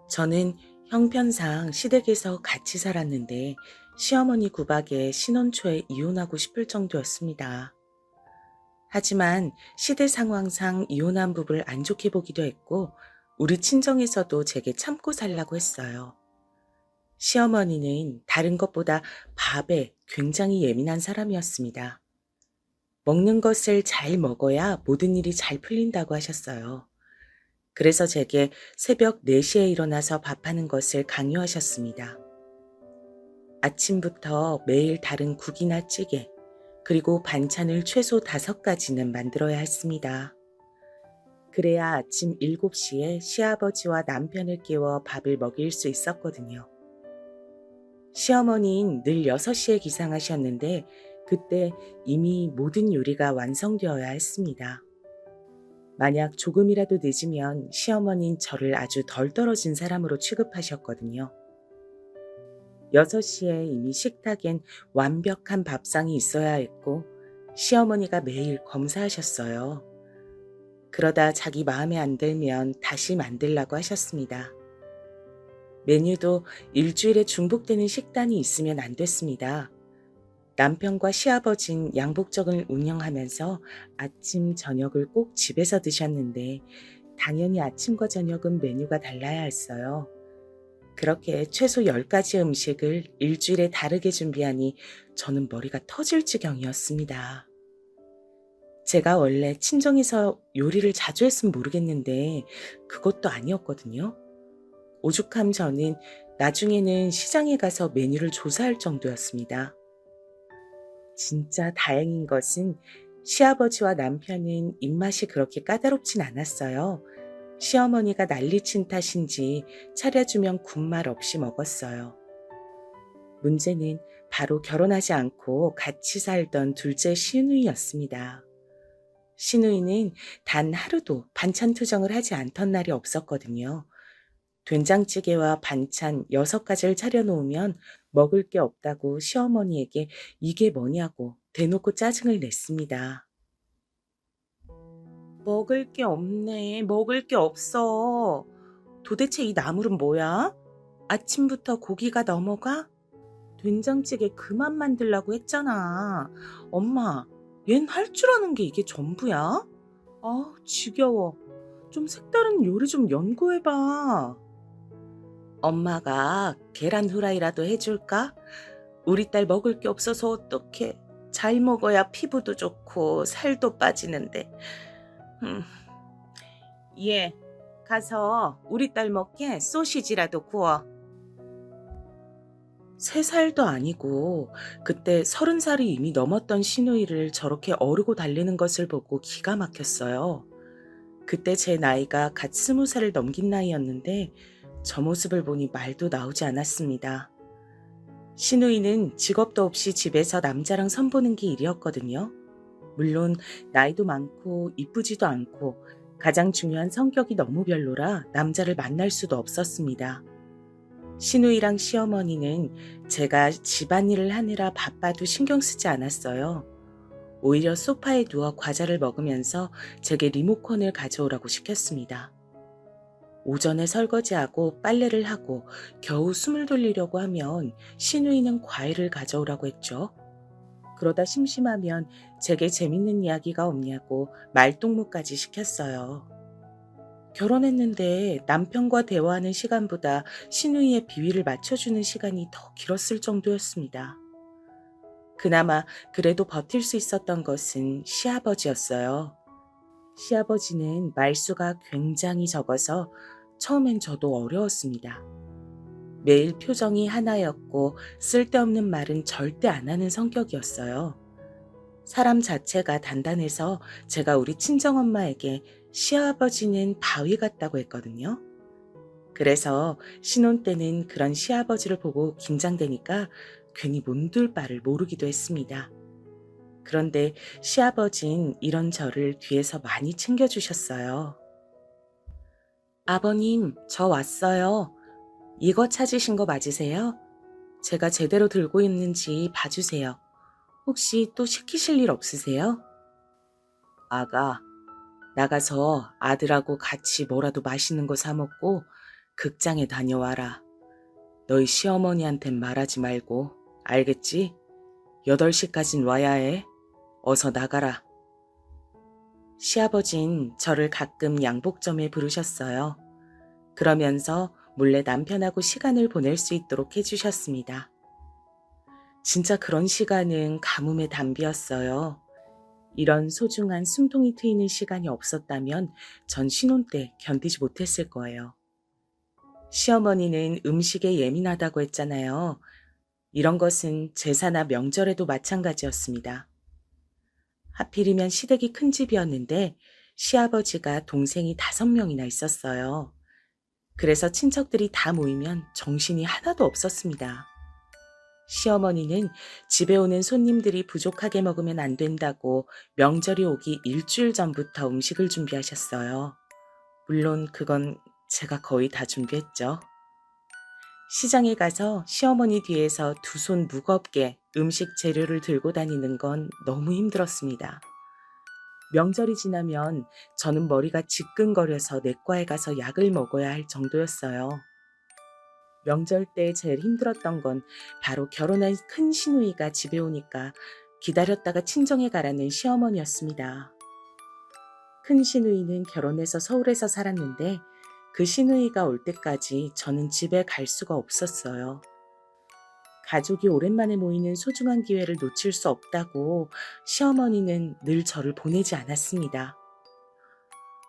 저는 형편상 시댁에서 같이 살았는데 시어머니 구박에 신혼 초에 이혼하고 싶을 정도였습니다. 하지만 시대 상황상 이혼한 부부를 안 좋게 보기도 했고 우리 친정에서도 제게 참고 살라고 했어요. 시어머니는 다른 것보다 밥에 굉장히 예민한 사람이었습니다. 먹는 것을 잘 먹어야 모든 일이 잘 풀린다고 하셨어요. 그래서 제게 새벽 4시에 일어나서 밥하는 것을 강요하셨습니다. 아침부터 매일 다른 국이나 찌개, 그리고 반찬을 최소 5가지는 만들어야 했습니다. 그래야 아침 7시에 시아버지와 남편을 깨워 밥을 먹일 수 있었거든요. 시어머니는 늘 6시에 기상하셨는데 그때 이미 모든 요리가 완성되어야 했습니다. 만약 조금이라도 늦으면 시어머니는 저를 아주 덜 떨어진 사람으로 취급하셨거든요. 6시에 이미 식탁엔 완벽한 밥상이 있어야 했고 시어머니가 매일 검사하셨어요. 그러다 자기 마음에 안 들면 다시 만들라고 하셨습니다. 메뉴도 일주일에 중복되는 식단이 있으면 안 됐습니다. 남편과 시아버진 양복점을 운영하면서 아침, 저녁을 꼭 집에서 드셨는데 당연히 아침과 저녁은 메뉴가 달라야 했어요. 그렇게 최소 10가지 음식을 일주일에 다르게 준비하니 저는 머리가 터질 지경이었습니다. 제가 원래 친정에서 요리를 자주 했으면 모르겠는데 그것도 아니었거든요. 오죽함 저는 나중에는 시장에 가서 메뉴를 조사할 정도였습니다. 진짜 다행인 것은 시아버지와 남편은 입맛이 그렇게 까다롭진 않았어요. 시어머니가 난리친 탓인지 차려주면 군말 없이 먹었어요. 문제는 바로 결혼하지 않고 같이 살던 둘째 시누이였습니다. 시누이는 단 하루도 반찬 투정을 하지 않던 날이 없었거든요. 된장찌개와 반찬 6가지를 차려놓으면 먹을 게 없다고 시어머니에게 이게 뭐냐고 대놓고 짜증을 냈습니다. 먹을 게 없네. 먹을 게 없어. 도대체 이 나물은 뭐야? 아침부터 고기가 넘어가? 된장찌개 그만 만들라고 했잖아. 엄마, 얜 할 줄 아는 게 이게 전부야? 아, 지겨워. 좀 색다른 요리 좀 연구해봐. 엄마가 계란 후라이라도 해줄까? 우리 딸 먹을 게 없어서 어떡해. 잘 먹어야 피부도 좋고 살도 빠지는데. 예, 가서 우리 딸 먹게 소시지라도 구워. 3살도 아니고 그때 30살이 이미 넘었던 시누이를 저렇게 어르고 달리는 것을 보고 기가 막혔어요. 그때 제 나이가 갓 20살을 넘긴 나이였는데 저 모습을 보니 말도 나오지 않았습니다. 시누이는 직업도 없이 집에서 남자랑 선보는 게 일이었거든요. 물론 나이도 많고 이쁘지도 않고 가장 중요한 성격이 너무 별로라 남자를 만날 수도 없었습니다. 시누이랑 시어머니는 제가 집안일을 하느라 바빠도 신경 쓰지 않았어요. 오히려 소파에 누워 과자를 먹으면서 제게 리모컨을 가져오라고 시켰습니다. 오전에 설거지하고 빨래를 하고 겨우 숨을 돌리려고 하면 시누이는 과일을 가져오라고 했죠. 그러다 심심하면 제게 재밌는 이야기가 없냐고 말동무까지 시켰어요. 결혼했는데 남편과 대화하는 시간보다 시누이의 비위를 맞춰주는 시간이 더 길었을 정도였습니다. 그나마 그래도 버틸 수 있었던 것은 시아버지였어요. 시아버지는 말수가 굉장히 적어서 처음엔 저도 어려웠습니다. 매일 표정이 하나였고 쓸데없는 말은 절대 안 하는 성격이었어요. 사람 자체가 단단해서 제가 우리 친정엄마에게 시아버지는 바위 같다고 했거든요. 그래서 신혼 때는 그런 시아버지를 보고 긴장되니까 괜히 몸둘 바를 모르기도 했습니다. 그런데 시아버진 이런 저를 뒤에서 많이 챙겨주셨어요. 아버님, 저 왔어요. 이거 찾으신 거 맞으세요? 제가 제대로 들고 있는지 봐주세요. 혹시 또 시키실 일 없으세요? 아가, 나가서 아들하고 같이 뭐라도 맛있는 거 사 먹고 극장에 다녀와라. 너희 시어머니한텐 말하지 말고, 알겠지? 8시까진 와야 해. 어서 나가라. 시아버진 저를 가끔 양복점에 부르셨어요. 그러면서 몰래 남편하고 시간을 보낼 수 있도록 해주셨습니다. 진짜 그런 시간은 가뭄의 단비였어요. 이런 소중한 숨통이 트이는 시간이 없었다면 전 신혼 때 견디지 못했을 거예요. 시어머니는 음식에 예민하다고 했잖아요. 이런 것은 제사나 명절에도 마찬가지였습니다. 하필이면 시댁이 큰 집이었는데 시아버지가 동생이 5명이나 있었어요. 그래서 친척들이 다 모이면 정신이 하나도 없었습니다. 시어머니는 집에 오는 손님들이 부족하게 먹으면 안 된다고 명절이 오기 일주일 전부터 음식을 준비하셨어요. 물론 그건 제가 거의 다 준비했죠. 시장에 가서 시어머니 뒤에서 2손 무겁게 음식 재료를 들고 다니는 건 너무 힘들었습니다. 명절이 지나면 저는 머리가 지끈거려서 내과에 가서 약을 먹어야 할 정도였어요. 명절 때 제일 힘들었던 건 바로 결혼한 큰 시누이가 집에 오니까 기다렸다가 친정에 가라는 시어머니였습니다. 큰 시누이는 결혼해서 서울에서 살았는데 그 시누이가 올 때까지 저는 집에 갈 수가 없었어요. 가족이 오랜만에 모이는 소중한 기회를 놓칠 수 없다고 시어머니는 늘 저를 보내지 않았습니다.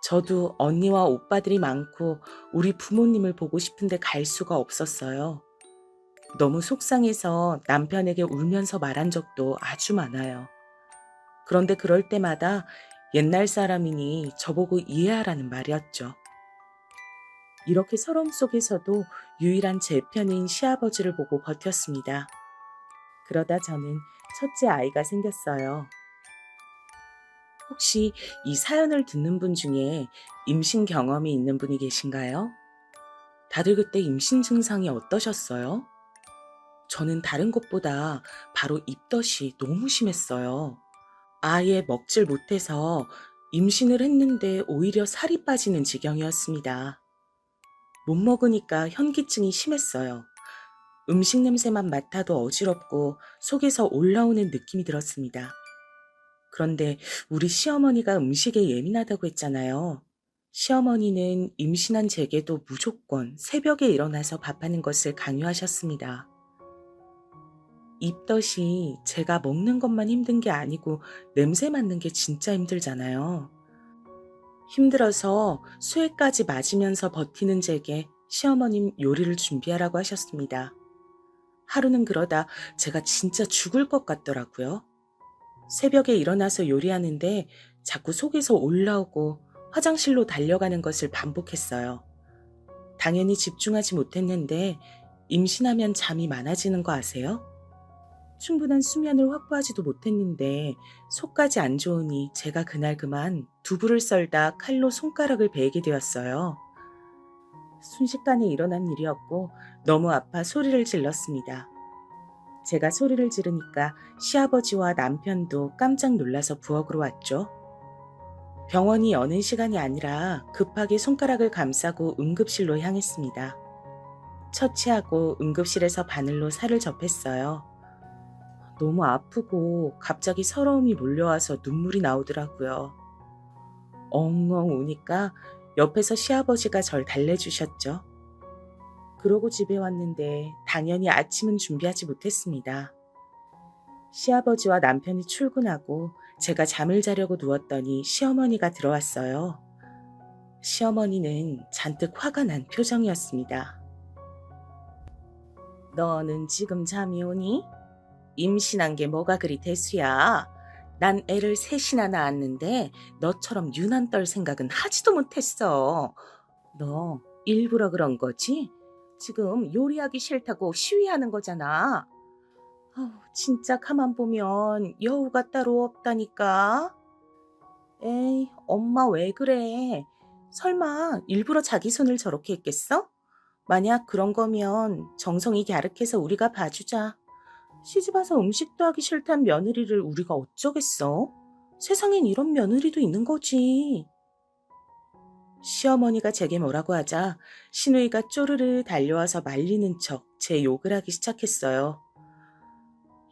저도 언니와 오빠들이 많고 우리 부모님을 보고 싶은데 갈 수가 없었어요. 너무 속상해서 남편에게 울면서 말한 적도 아주 많아요. 그런데 그럴 때마다 옛날 사람이니 저보고 이해하라는 말이었죠. 이렇게 서러움 속에서도 유일한 제 편인 시아버지를 보고 버텼습니다. 그러다 저는 첫째 아이가 생겼어요. 혹시 이 사연을 듣는 분 중에 임신 경험이 있는 분이 계신가요? 다들 그때 임신 증상이 어떠셨어요? 저는 다른 것보다 바로 입덧이 너무 심했어요. 아예 먹질 못해서 임신을 했는데 오히려 살이 빠지는 지경이었습니다. 못 먹으니까 현기증이 심했어요. 음식 냄새만 맡아도 어지럽고 속에서 올라오는 느낌이 들었습니다. 그런데 우리 시어머니가 음식에 예민하다고 했잖아요. 시어머니는 임신한 제게도 무조건 새벽에 일어나서 밥하는 것을 강요하셨습니다. 입덧이 제가 먹는 것만 힘든 게 아니고 냄새 맡는 게 진짜 힘들잖아요. 힘들어서 수액까지 맞으면서 버티는 제게 시어머님 요리를 준비하라고 하셨습니다. 하루는 그러다 제가 진짜 죽을 것 같더라고요. 새벽에 일어나서 요리하는데 자꾸 속에서 올라오고 화장실로 달려가는 것을 반복했어요. 당연히 집중하지 못했는데 임신하면 잠이 많아지는 거 아세요? 충분한 수면을 확보하지도 못했는데 속까지 안 좋으니 제가 그날 그만 두부를 썰다 칼로 손가락을 베게 되었어요. 순식간에 일어난 일이었고 너무 아파 소리를 질렀습니다. 제가 소리를 지르니까 시아버지와 남편도 깜짝 놀라서 부엌으로 왔죠. 병원이 여는 시간이 아니라 급하게 손가락을 감싸고 응급실로 향했습니다. 처치하고 응급실에서 바늘로 살을 접했어요. 너무 아프고 갑자기 서러움이 몰려와서 눈물이 나오더라고요. 엉엉 우니까 옆에서 시아버지가 절 달래주셨죠. 그러고 집에 왔는데 당연히 아침은 준비하지 못했습니다. 시아버지와 남편이 출근하고 제가 잠을 자려고 누웠더니 시어머니가 들어왔어요. 시어머니는 잔뜩 화가 난 표정이었습니다. 너는 지금 잠이 오니? 임신한 게 뭐가 그리 대수야? 난 애를 셋이나 낳았는데 너처럼 유난 떨 생각은 하지도 못했어. 너 일부러 그런 거지? 지금 요리하기 싫다고 시위하는 거잖아. 아우, 진짜 가만 보면 여우가 따로 없다니까. 에이, 엄마 왜 그래? 설마 일부러 자기 손을 저렇게 했겠어? 만약 그런 거면 정성이 갸륵해서 우리가 봐주자. 시집와서 음식도 하기 싫단 며느리를 우리가 어쩌겠어? 세상엔 이런 며느리도 있는 거지. 시어머니가 제게 뭐라고 하자 신우이가 쪼르르 달려와서 말리는 척 제 욕을 하기 시작했어요.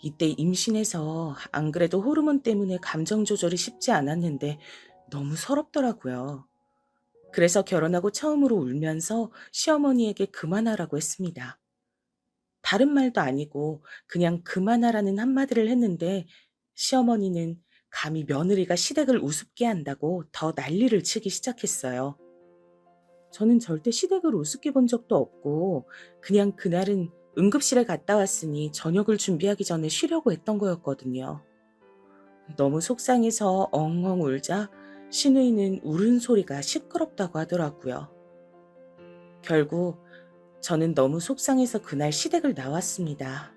이때 임신해서 안 그래도 호르몬 때문에 감정 조절이 쉽지 않았는데 너무 서럽더라고요. 그래서 결혼하고 처음으로 울면서 시어머니에게 그만하라고 했습니다. 다른 말도 아니고 그냥 그만하라는 한마디를 했는데 시어머니는 감히 며느리가 시댁을 우습게 한다고 더 난리를 치기 시작했어요. 저는 절대 시댁을 우습게 본 적도 없고 그냥 그날은 응급실에 갔다 왔으니 저녁을 준비하기 전에 쉬려고 했던 거였거든요. 너무 속상해서 엉엉 울자 시누이는 울은 소리가 시끄럽다고 하더라고요. 결국 저는 너무 속상해서 그날 시댁을 나왔습니다.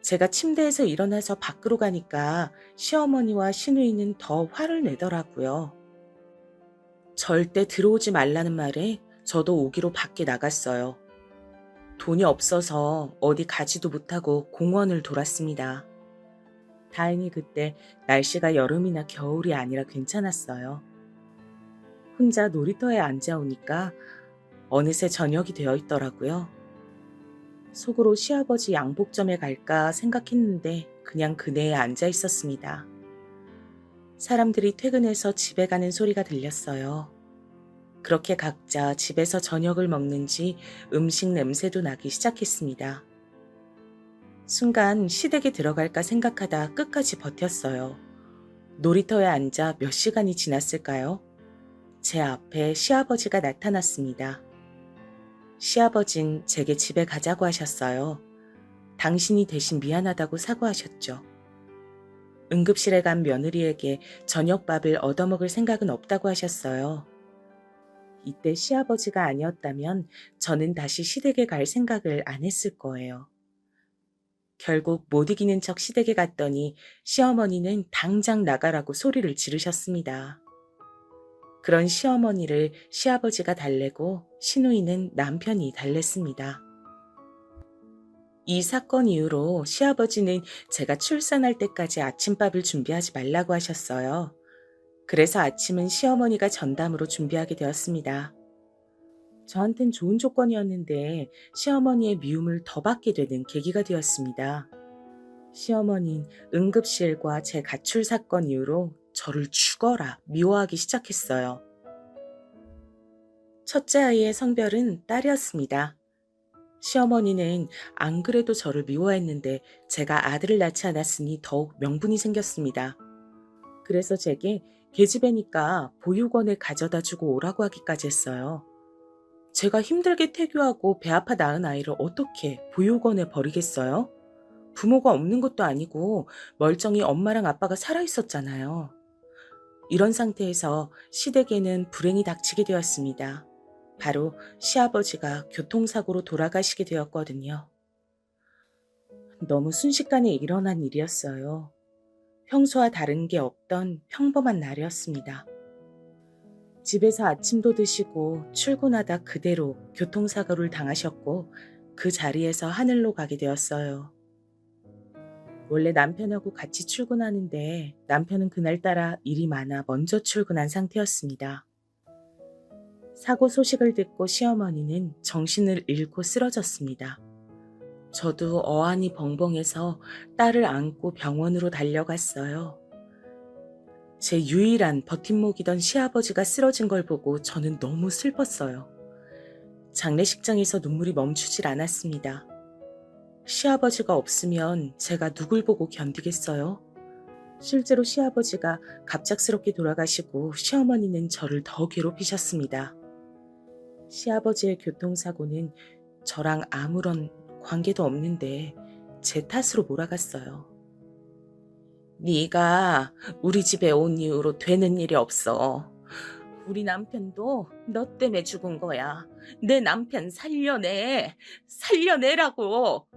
제가 침대에서 일어나서 밖으로 가니까 시어머니와 시누이는 더 화를 내더라고요. 절대 들어오지 말라는 말에 저도 오기로 밖에 나갔어요. 돈이 없어서 어디 가지도 못하고 공원을 돌았습니다. 다행히 그때 날씨가 여름이나 겨울이 아니라 괜찮았어요. 혼자 놀이터에 앉아 오니까 어느새 저녁이 되어 있더라고요. 속으로 시아버지 양복점에 갈까 생각했는데 그냥 그네에 앉아 있었습니다. 사람들이 퇴근해서 집에 가는 소리가 들렸어요. 그렇게 각자 집에서 저녁을 먹는지 음식 냄새도 나기 시작했습니다. 순간 시댁에 들어갈까 생각하다 끝까지 버텼어요. 놀이터에 앉아 몇 시간이 지났을까요? 제 앞에 시아버지가 나타났습니다. 시아버진 제게 집에 가자고 하셨어요. 당신이 대신 미안하다고 사과하셨죠. 응급실에 간 며느리에게 저녁밥을 얻어먹을 생각은 없다고 하셨어요. 이때 시아버지가 아니었다면 저는 다시 시댁에 갈 생각을 안 했을 거예요. 결국 못 이기는 척 시댁에 갔더니 시어머니는 당장 나가라고 소리를 지르셨습니다. 그런 시어머니를 시아버지가 달래고 시누이는 남편이 달랬습니다. 이 사건 이후로 시아버지는 제가 출산할 때까지 아침밥을 준비하지 말라고 하셨어요. 그래서 아침은 시어머니가 전담으로 준비하게 되었습니다. 저한텐 좋은 조건이었는데 시어머니의 미움을 더 받게 되는 계기가 되었습니다. 시어머니는 응급실과 제 가출 사건 이후로 저를 죽어라 미워하기 시작했어요. 첫째 아이의 성별은 딸이었습니다. 시어머니는 안 그래도 저를 미워했는데 제가 아들을 낳지 않았으니 더욱 명분이 생겼습니다. 그래서 제게 계집애니까 보육원에 가져다 주고 오라고 하기까지 했어요. 제가 힘들게 태교하고 배 아파 낳은 아이를 어떻게 보육원에 버리겠어요? 부모가 없는 것도 아니고 멀쩡히 엄마랑 아빠가 살아있었잖아요. 이런 상태에서 시댁에는 불행이 닥치게 되었습니다. 바로 시아버지가 교통사고로 돌아가시게 되었거든요. 너무 순식간에 일어난 일이었어요. 평소와 다른 게 없던 평범한 날이었습니다. 집에서 아침도 드시고 출근하다 그대로 교통사고를 당하셨고 그 자리에서 하늘로 가게 되었어요. 원래 남편하고 같이 출근하는데 남편은 그날따라 일이 많아 먼저 출근한 상태였습니다. 사고 소식을 듣고 시어머니는 정신을 잃고 쓰러졌습니다. 저도 어안이 벙벙해서 딸을 안고 병원으로 달려갔어요. 제 유일한 버팀목이던 시아버지가 쓰러진 걸 보고 저는 너무 슬펐어요. 장례식장에서 눈물이 멈추질 않았습니다. 시아버지가 없으면 제가 누굴 보고 견디겠어요? 실제로 시아버지가 갑작스럽게 돌아가시고 시어머니는 저를 더 괴롭히셨습니다. 시아버지의 교통사고는 저랑 아무런 관계도 없는데 제 탓으로 몰아갔어요. 네가 우리 집에 온 이후로 되는 일이 없어. 우리 남편도 너 때문에 죽은 거야. 내 남편 살려내. 살려내라고.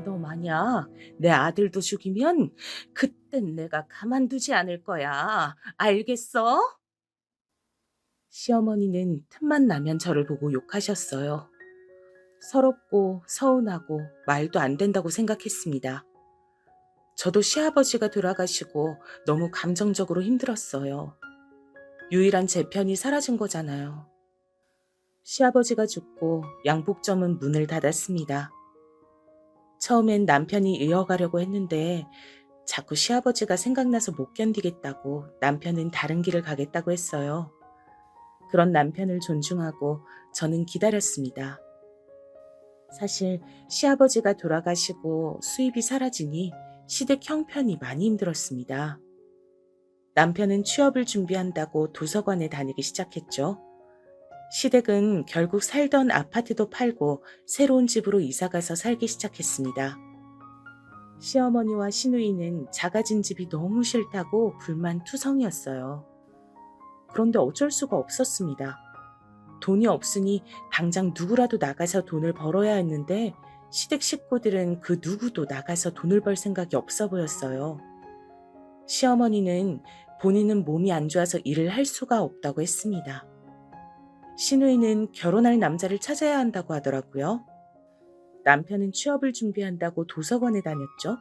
너 만약 내 아들도 죽이면 그땐 내가 가만두지 않을 거야. 알겠어? 시어머니는 틈만 나면 저를 보고 욕하셨어요. 서럽고 서운하고 말도 안 된다고 생각했습니다. 저도 시아버지가 돌아가시고 너무 감정적으로 힘들었어요. 유일한 제 편이 사라진 거잖아요. 시아버지가 죽고 양복점은 문을 닫았습니다. 처음엔 남편이 이어가려고 했는데 자꾸 시아버지가 생각나서 못 견디겠다고 남편은 다른 길을 가겠다고 했어요. 그런 남편을 존중하고 저는 기다렸습니다. 사실 시아버지가 돌아가시고 수입이 사라지니 시댁 형편이 많이 힘들었습니다. 남편은 취업을 준비한다고 도서관에 다니기 시작했죠. 시댁은 결국 살던 아파트도 팔고 새로운 집으로 이사가서 살기 시작했습니다. 시어머니와 시누이는 작아진 집이 너무 싫다고 불만투성이었어요. 그런데 어쩔 수가 없었습니다. 돈이 없으니 당장 누구라도 나가서 돈을 벌어야 했는데 시댁 식구들은 그 누구도 나가서 돈을 벌 생각이 없어 보였어요. 시어머니는 본인은 몸이 안 좋아서 일을 할 수가 없다고 했습니다. 시누이는 결혼할 남자를 찾아야 한다고 하더라고요. 남편은 취업을 준비한다고 도서관에 다녔죠.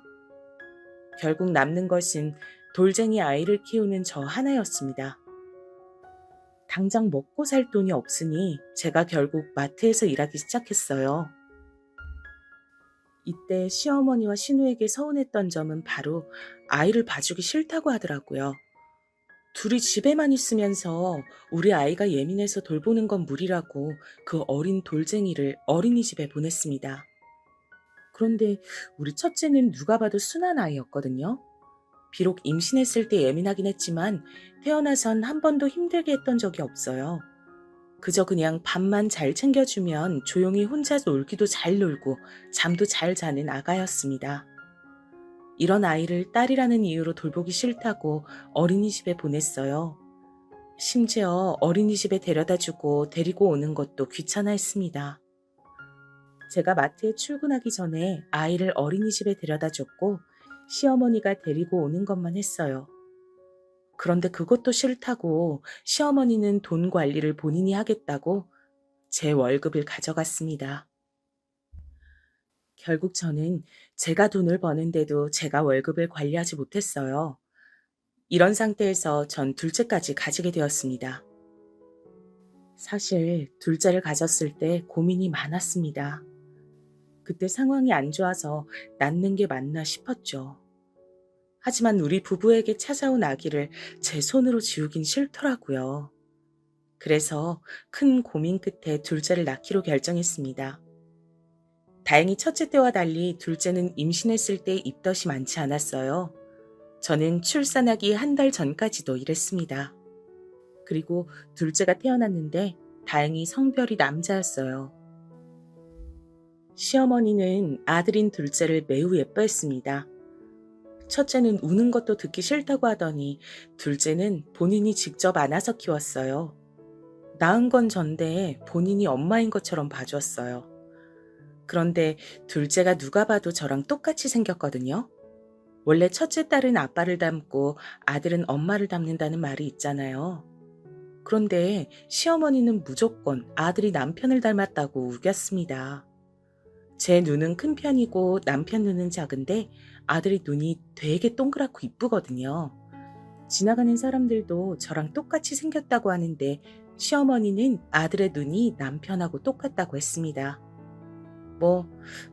결국 남는 것은 돌쟁이 아이를 키우는 저 하나였습니다. 당장 먹고 살 돈이 없으니 제가 결국 마트에서 일하기 시작했어요. 이때 시어머니와 시누에게 서운했던 점은 바로 아이를 봐주기 싫다고 하더라고요. 둘이 집에만 있으면서 우리 아이가 예민해서 돌보는 건 무리라고 그 어린 돌쟁이를 어린이집에 보냈습니다. 그런데 우리 첫째는 누가 봐도 순한 아이였거든요. 비록 임신했을 때 예민하긴 했지만 태어나선 한 번도 힘들게 했던 적이 없어요. 그저 그냥 밥만 잘 챙겨주면 조용히 혼자 놀기도 잘 놀고 잠도 잘 자는 아가였습니다. 이런 아이를 딸이라는 이유로 돌보기 싫다고 어린이집에 보냈어요. 심지어 어린이집에 데려다주고 데리고 오는 것도 귀찮아했습니다. 제가 마트에 출근하기 전에 아이를 어린이집에 데려다줬고 시어머니가 데리고 오는 것만 했어요. 그런데 그것도 싫다고 시어머니는 돈 관리를 본인이 하겠다고 제 월급을 가져갔습니다. 결국 저는 제가 돈을 버는데도 제가 월급을 관리하지 못했어요. 이런 상태에서 전 둘째까지 가지게 되었습니다. 사실 둘째를 가졌을 때 고민이 많았습니다. 그때 상황이 안 좋아서 낳는 게 맞나 싶었죠. 하지만 우리 부부에게 찾아온 아기를 제 손으로 지우긴 싫더라고요. 그래서 큰 고민 끝에 둘째를 낳기로 결정했습니다. 다행히 첫째 때와 달리 둘째는 임신했을 때 입덧이 많지 않았어요. 저는 출산하기 한 달 전까지도 일했습니다. 그리고 둘째가 태어났는데 다행히 성별이 남자였어요. 시어머니는 아들인 둘째를 매우 예뻐했습니다. 첫째는 우는 것도 듣기 싫다고 하더니 둘째는 본인이 직접 안아서 키웠어요. 낳은 건 전데 본인이 엄마인 것처럼 봐주었어요. 그런데 둘째가 누가 봐도 저랑 똑같이 생겼거든요. 원래 첫째 딸은 아빠를 닮고 아들은 엄마를 닮는다는 말이 있잖아요. 그런데 시어머니는 무조건 아들이 남편을 닮았다고 우겼습니다. 제 눈은 큰 편이고 남편 눈은 작은데 아들이 눈이 되게 동그랗고 이쁘거든요. 지나가는 사람들도 저랑 똑같이 생겼다고 하는데 시어머니는 아들의 눈이 남편하고 똑같다고 했습니다.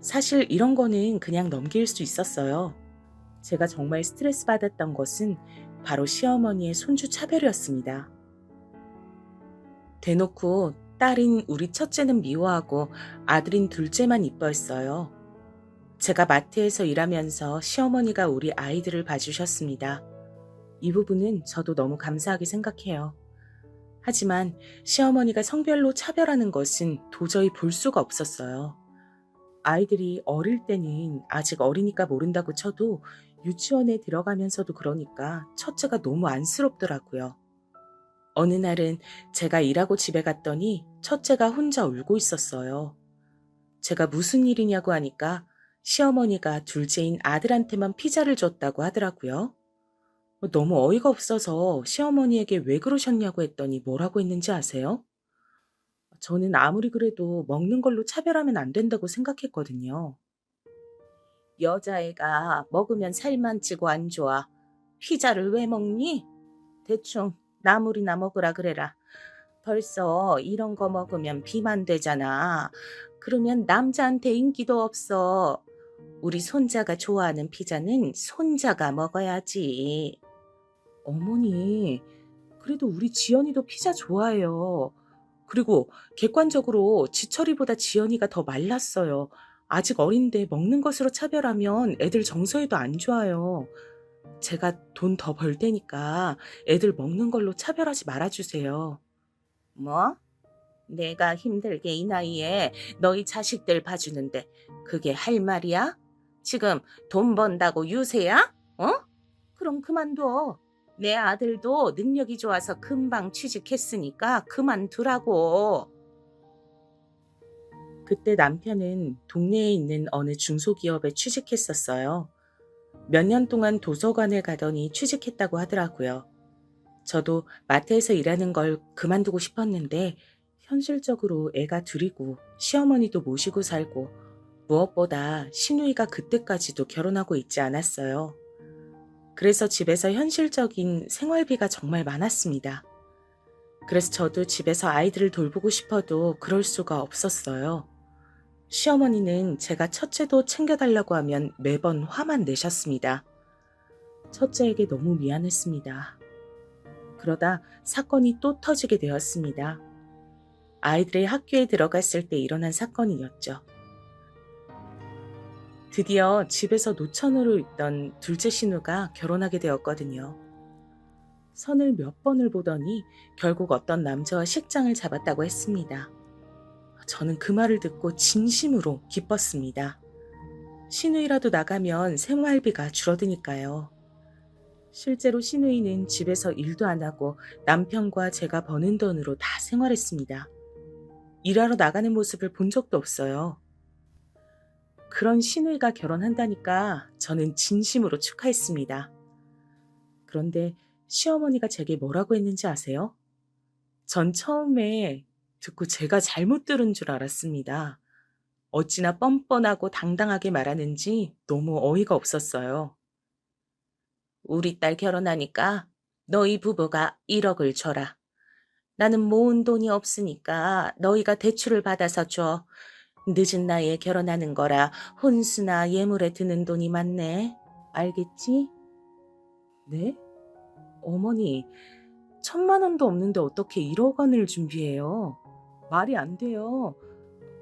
사실 이런 거는 그냥 넘길 수 있었어요. 제가 정말 스트레스 받았던 것은 바로 시어머니의 손주 차별이었습니다. 대놓고 딸인 우리 첫째는 미워하고 아들인 둘째만 이뻐했어요. 제가 마트에서 일하면서 시어머니가 우리 아이들을 봐주셨습니다. 이 부분은 저도 너무 감사하게 생각해요. 하지만 시어머니가 성별로 차별하는 것은 도저히 볼 수가 없었어요. 아이들이 어릴 때는 아직 어리니까 모른다고 쳐도 유치원에 들어가면서도 그러니까 첫째가 너무 안쓰럽더라고요. 어느 날은 제가 일하고 집에 갔더니 첫째가 혼자 울고 있었어요. 제가 무슨 일이냐고 하니까 시어머니가 둘째인 아들한테만 피자를 줬다고 하더라고요. 너무 어이가 없어서 시어머니에게 왜 그러셨냐고 했더니 뭐라고 했는지 아세요? 저는 아무리 그래도 먹는 걸로 차별하면 안 된다고 생각했거든요. 여자애가 먹으면 살만 찌고 안 좋아. 피자를 왜 먹니? 대충 나물이나 먹으라 그래라. 벌써 이런 거 먹으면 비만 되잖아. 그러면 남자한테 인기도 없어. 우리 손자가 좋아하는 피자는 손자가 먹어야지. 어머니, 그래도 우리 지연이도 피자 좋아해요. 그리고 객관적으로 지철이보다 지연이가 더 말랐어요. 아직 어린데 먹는 것으로 차별하면 애들 정서에도 안 좋아요. 제가 돈 더 벌 테니까 애들 먹는 걸로 차별하지 말아주세요. 뭐? 내가 힘들게 이 나이에 너희 자식들 봐주는데 그게 할 말이야? 지금 돈 번다고 유세야? 어? 그럼 그만둬. 내 아들도 능력이 좋아서 금방 취직했으니까 그만두라고. 그때 남편은 동네에 있는 어느 중소기업에 취직했었어요. 몇 년 동안 도서관에 가더니 취직했다고 하더라고요. 저도 마트에서 일하는 걸 그만두고 싶었는데 현실적으로 애가 둘이고 시어머니도 모시고 살고 무엇보다 시누이가 그때까지도 결혼하고 있지 않았어요. 그래서 집에서 현실적인 생활비가 정말 많았습니다. 그래서 저도 집에서 아이들을 돌보고 싶어도 그럴 수가 없었어요. 시어머니는 제가 첫째도 챙겨달라고 하면 매번 화만 내셨습니다. 첫째에게 너무 미안했습니다. 그러다 사건이 또 터지게 되었습니다. 아이들의 학교에 들어갔을 때 일어난 사건이었죠. 드디어 집에서 노처녀로 있던 둘째 신우가 결혼하게 되었거든요. 선을 몇 번을 보더니 결국 어떤 남자와 식장을 잡았다고 했습니다. 저는 그 말을 듣고 진심으로 기뻤습니다. 시누이라도 나가면 생활비가 줄어드니까요. 실제로 시누이는 집에서 일도 안 하고 남편과 제가 버는 돈으로 다 생활했습니다. 일하러 나가는 모습을 본 적도 없어요. 그런 시누이가 결혼한다니까 저는 진심으로 축하했습니다. 그런데 시어머니가 제게 뭐라고 했는지 아세요? 전 처음에 듣고 제가 잘못 들은 줄 알았습니다. 어찌나 뻔뻔하고 당당하게 말하는지 너무 어이가 없었어요. 우리 딸 결혼하니까 너희 부부가 1억을 줘라. 나는 모은 돈이 없으니까 너희가 대출을 받아서 줘. 늦은 나이에 결혼하는 거라 혼수나 예물에 드는 돈이 많네. 알겠지? 네? 어머니, 1,000만 원도 없는데 어떻게 1억 원을 준비해요? 말이 안 돼요.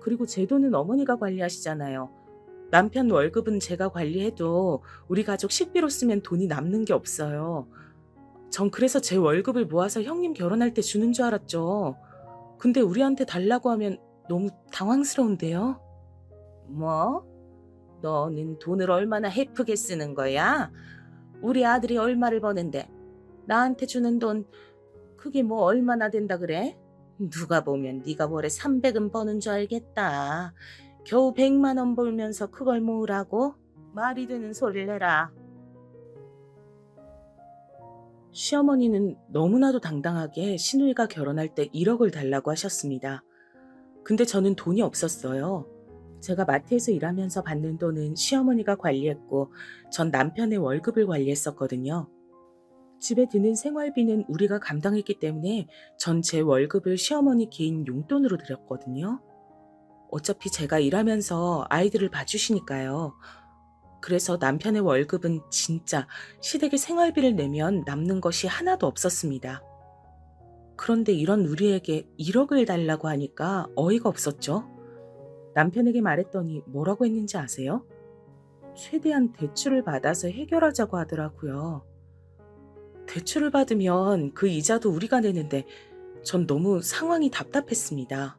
그리고 제 돈은 어머니가 관리하시잖아요. 남편 월급은 제가 관리해도 우리 가족 식비로 쓰면 돈이 남는 게 없어요. 전 그래서 제 월급을 모아서 형님 결혼할 때 주는 줄 알았죠. 근데 우리한테 달라고 하면 너무 당황스러운데요. 뭐? 너는 돈을 얼마나 헤프게 쓰는 거야? 우리 아들이 얼마를 버는데 나한테 주는 돈 그게 뭐 얼마나 된다 그래? 누가 보면 네가 월에 300은 버는 줄 알겠다. 겨우 100만 원 벌면서 그걸 모으라고? 말이 되는 소리를 해라. 시어머니는 너무나도 당당하게 시누이가 결혼할 때 1억을 달라고 하셨습니다. 근데 저는 돈이 없었어요. 제가 마트에서 일하면서 받는 돈은 시어머니가 관리했고 전 남편의 월급을 관리했었거든요. 집에 드는 생활비는 우리가 감당했기 때문에 전 제 월급을 시어머니 개인 용돈으로 드렸거든요. 어차피 제가 일하면서 아이들을 봐주시니까요. 그래서 남편의 월급은 진짜 시댁의 생활비를 내면 남는 것이 하나도 없었습니다. 그런데 이런 우리에게 1억을 달라고 하니까 어이가 없었죠. 남편에게 말했더니 뭐라고 했는지 아세요? 최대한 대출을 받아서 해결하자고 하더라고요. 대출을 받으면 그 이자도 우리가 내는데 전 너무 상황이 답답했습니다.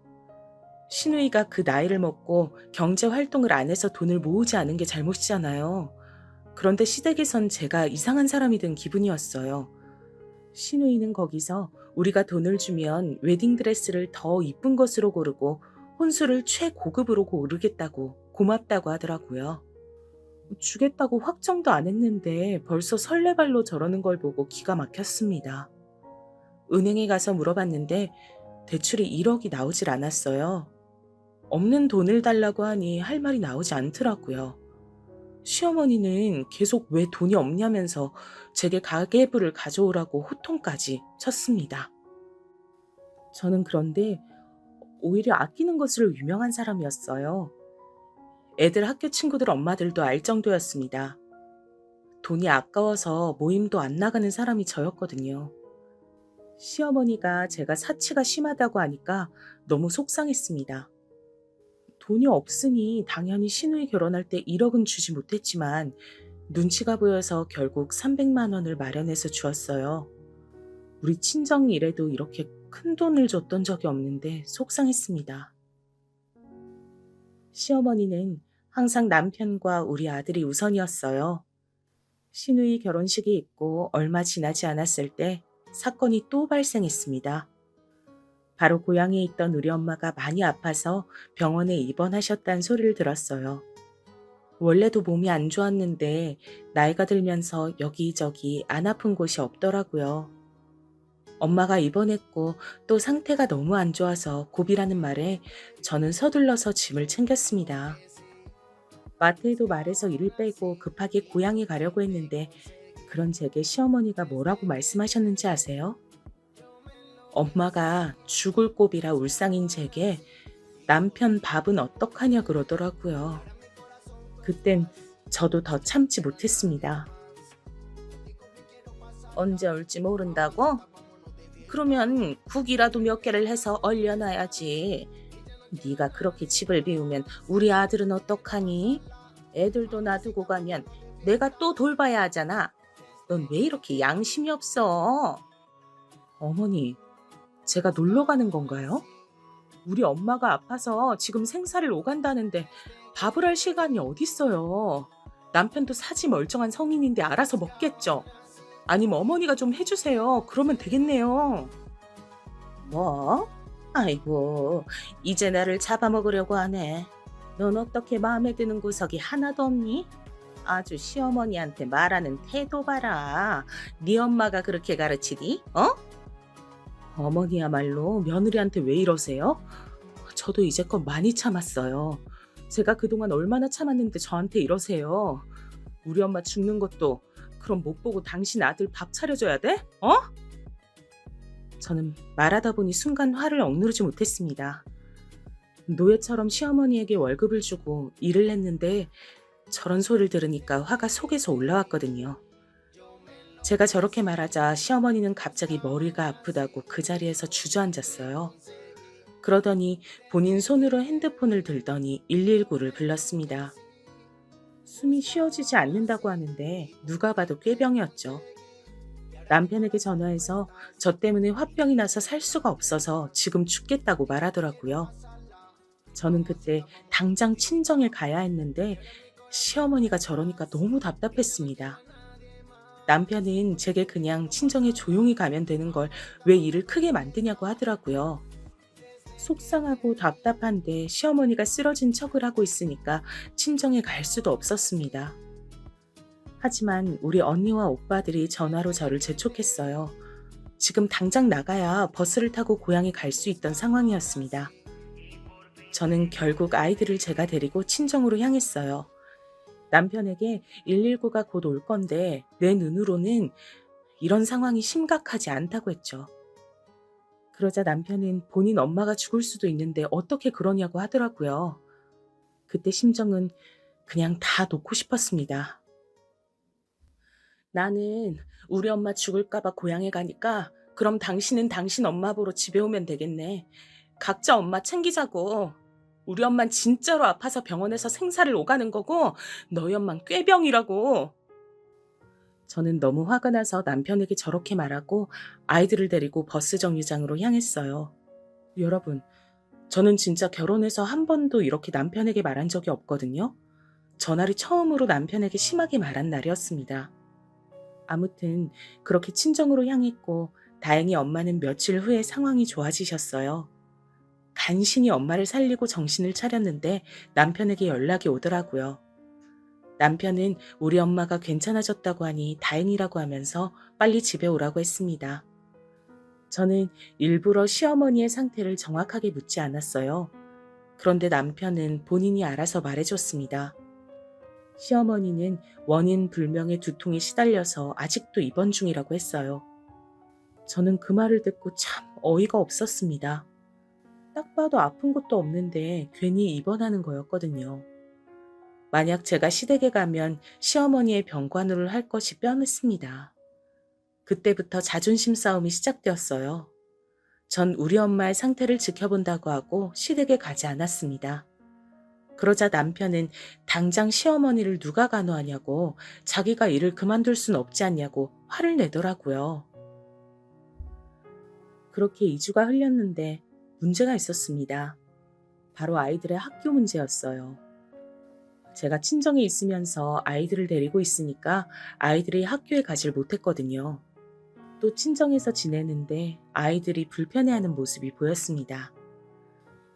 신우이가 그 나이를 먹고 경제 활동을 안 해서 돈을 모으지 않은 게 잘못이잖아요. 그런데 시댁에선 제가 이상한 사람이 된 기분이었어요. 신우이는 거기서 우리가 돈을 주면 웨딩드레스를 더 이쁜 것으로 고르고 혼수를 최고급으로 고르겠다고 고맙다고 하더라고요. 주겠다고 확정도 안 했는데 벌써 설레발로 저러는 걸 보고 기가 막혔습니다. 은행에 가서 물어봤는데 대출이 1억이 나오질 않았어요. 없는 돈을 달라고 하니 할 말이 나오지 않더라고요. 시어머니는 계속 왜 돈이 없냐면서 제게 가계부를 가져오라고 호통까지 쳤습니다. 저는 그런데 오히려 아끼는 것으로 유명한 사람이었어요. 애들 학교 친구들 엄마들도 알 정도였습니다. 돈이 아까워서 모임도 안 나가는 사람이 저였거든요. 시어머니가 제가 사치가 심하다고 하니까 너무 속상했습니다. 돈이 없으니 당연히 시누이 결혼할 때 1억은 주지 못했지만 눈치가 보여서 결국 300만 원을 마련해서 주었어요. 우리 친정 일에도 이렇게 큰 돈을 줬던 적이 없는데 속상했습니다. 시어머니는 항상 남편과 우리 아들이 우선이었어요. 시누이 결혼식이 있고 얼마 지나지 않았을 때 사건이 또 발생했습니다. 바로 고향에 있던 우리 엄마가 많이 아파서 병원에 입원하셨다는 소리를 들었어요. 원래도 몸이 안 좋았는데 나이가 들면서 여기저기 안 아픈 곳이 없더라고요. 엄마가 입원했고 또 상태가 너무 안 좋아서 고비라는 말에 저는 서둘러서 짐을 챙겼습니다. 마트에도 말해서 일을 빼고 급하게 고향에 가려고 했는데 그런 제게 시어머니가 뭐라고 말씀하셨는지 아세요? 엄마가 죽을 고비라 울상인 제게 남편 밥은 어떡하냐 그러더라고요. 그땐 저도 더 참지 못했습니다. 언제 올지 모른다고? 그러면 국이라도 몇 개를 해서 얼려놔야지. 네가 그렇게 집을 비우면 우리 아들은 어떡하니? 애들도 놔두고 가면 내가 또 돌봐야 하잖아. 넌 왜 이렇게 양심이 없어? 어머니, 제가 놀러 가는 건가요? 우리 엄마가 아파서 지금 생사를 오간다는데 밥을 할 시간이 어딨어요. 남편도 사지 멀쩡한 성인인데 알아서 먹겠죠. 아니면 어머니가 좀 해주세요. 그러면 되겠네요. 뭐? 아이고, 이제 나를 잡아먹으려고 하네. 넌 어떻게 마음에 드는 구석이 하나도 없니? 아주 시어머니한테 말하는 태도 봐라. 네 엄마가 그렇게 가르치디? 어? 어머니야말로 며느리한테 왜 이러세요? 저도 이제껏 많이 참았어요. 제가 그동안 얼마나 참았는데 저한테 이러세요. 우리 엄마 죽는 것도 그럼 못 보고 당신 아들 밥 차려줘야 돼? 어? 저는 말하다 보니 순간 화를 억누르지 못했습니다. 노예처럼 시어머니에게 월급을 주고 일을 했는데 저런 소리를 들으니까 화가 속에서 올라왔거든요. 제가 저렇게 말하자 시어머니는 갑자기 머리가 아프다고 그 자리에서 주저앉았어요. 그러더니 본인 손으로 핸드폰을 들더니 119를 불렀습니다. 숨이 쉬어지지 않는다고 하는데 누가 봐도 꾀병이었죠. 남편에게 전화해서 저 때문에 화병이 나서 살 수가 없어서 지금 죽겠다고 말하더라고요. 저는 그때 당장 친정에 가야 했는데 시어머니가 저러니까 너무 답답했습니다. 남편은 제게 그냥 친정에 조용히 가면 되는 걸 왜 일을 크게 만드냐고 하더라고요. 속상하고 답답한데 시어머니가 쓰러진 척을 하고 있으니까 친정에 갈 수도 없었습니다. 하지만 우리 언니와 오빠들이 전화로 저를 재촉했어요. 지금 당장 나가야 버스를 타고 고향에 갈 수 있던 상황이었습니다. 저는 결국 아이들을 제가 데리고 친정으로 향했어요. 남편에게 119가 곧 올 건데 내 눈으로는 이런 상황이 심각하지 않다고 했죠. 그러자 남편은 본인 엄마가 죽을 수도 있는데 어떻게 그러냐고 하더라고요. 그때 심정은 그냥 다 놓고 싶었습니다. 나는 우리 엄마 죽을까봐 고향에 가니까 그럼 당신은 당신 엄마 보러 집에 오면 되겠네. 각자 엄마 챙기자고. 우리 엄만 진짜로 아파서 병원에서 생사를 오가는 거고 너희 엄만 꾀병이라고. 저는 너무 화가 나서 남편에게 저렇게 말하고 아이들을 데리고 버스 정류장으로 향했어요. 여러분, 저는 진짜 결혼해서 한 번도 이렇게 남편에게 말한 적이 없거든요. 전날이 처음으로 남편에게 심하게 말한 날이었습니다. 아무튼 그렇게 친정으로 향했고 다행히 엄마는 며칠 후에 상황이 좋아지셨어요. 간신히 엄마를 살리고 정신을 차렸는데 남편에게 연락이 오더라고요. 남편은 우리 엄마가 괜찮아졌다고 하니 다행이라고 하면서 빨리 집에 오라고 했습니다. 저는 일부러 시어머니의 상태를 정확하게 묻지 않았어요. 그런데 남편은 본인이 알아서 말해줬습니다. 시어머니는 원인 불명의 두통에 시달려서 아직도 입원 중이라고 했어요. 저는 그 말을 듣고 참 어이가 없었습니다. 딱 봐도 아픈 것도 없는데 괜히 입원하는 거였거든요. 만약 제가 시댁에 가면 시어머니의 병관으로 할 것이 뻔했습니다. 그때부터 자존심 싸움이 시작되었어요. 전 우리 엄마의 상태를 지켜본다고 하고 시댁에 가지 않았습니다. 그러자 남편은 당장 시어머니를 누가 간호하냐고, 자기가 일을 그만둘 순 없지 않냐고 화를 내더라고요. 그렇게 2주가 흘렸는데 문제가 있었습니다. 바로 아이들의 학교 문제였어요. 제가 친정에 있으면서 아이들을 데리고 있으니까 아이들이 학교에 가질 못했거든요. 또 친정에서 지내는데 아이들이 불편해하는 모습이 보였습니다.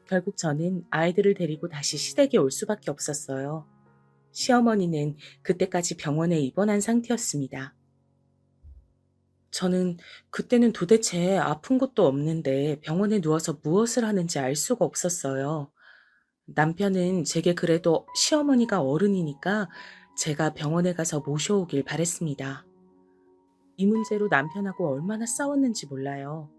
결국 저는 아이들을 데리고 다시 시댁에 올 수밖에 없었어요. 시어머니는 그때까지 병원에 입원한 상태였습니다. 저는 그때는 도대체 아픈 것도 없는데 병원에 누워서 무엇을 하는지 알 수가 없었어요. 남편은 제게 그래도 시어머니가 어른이니까 제가 병원에 가서 모셔오길 바랬습니다. 이 문제로 남편하고 얼마나 싸웠는지 몰라요.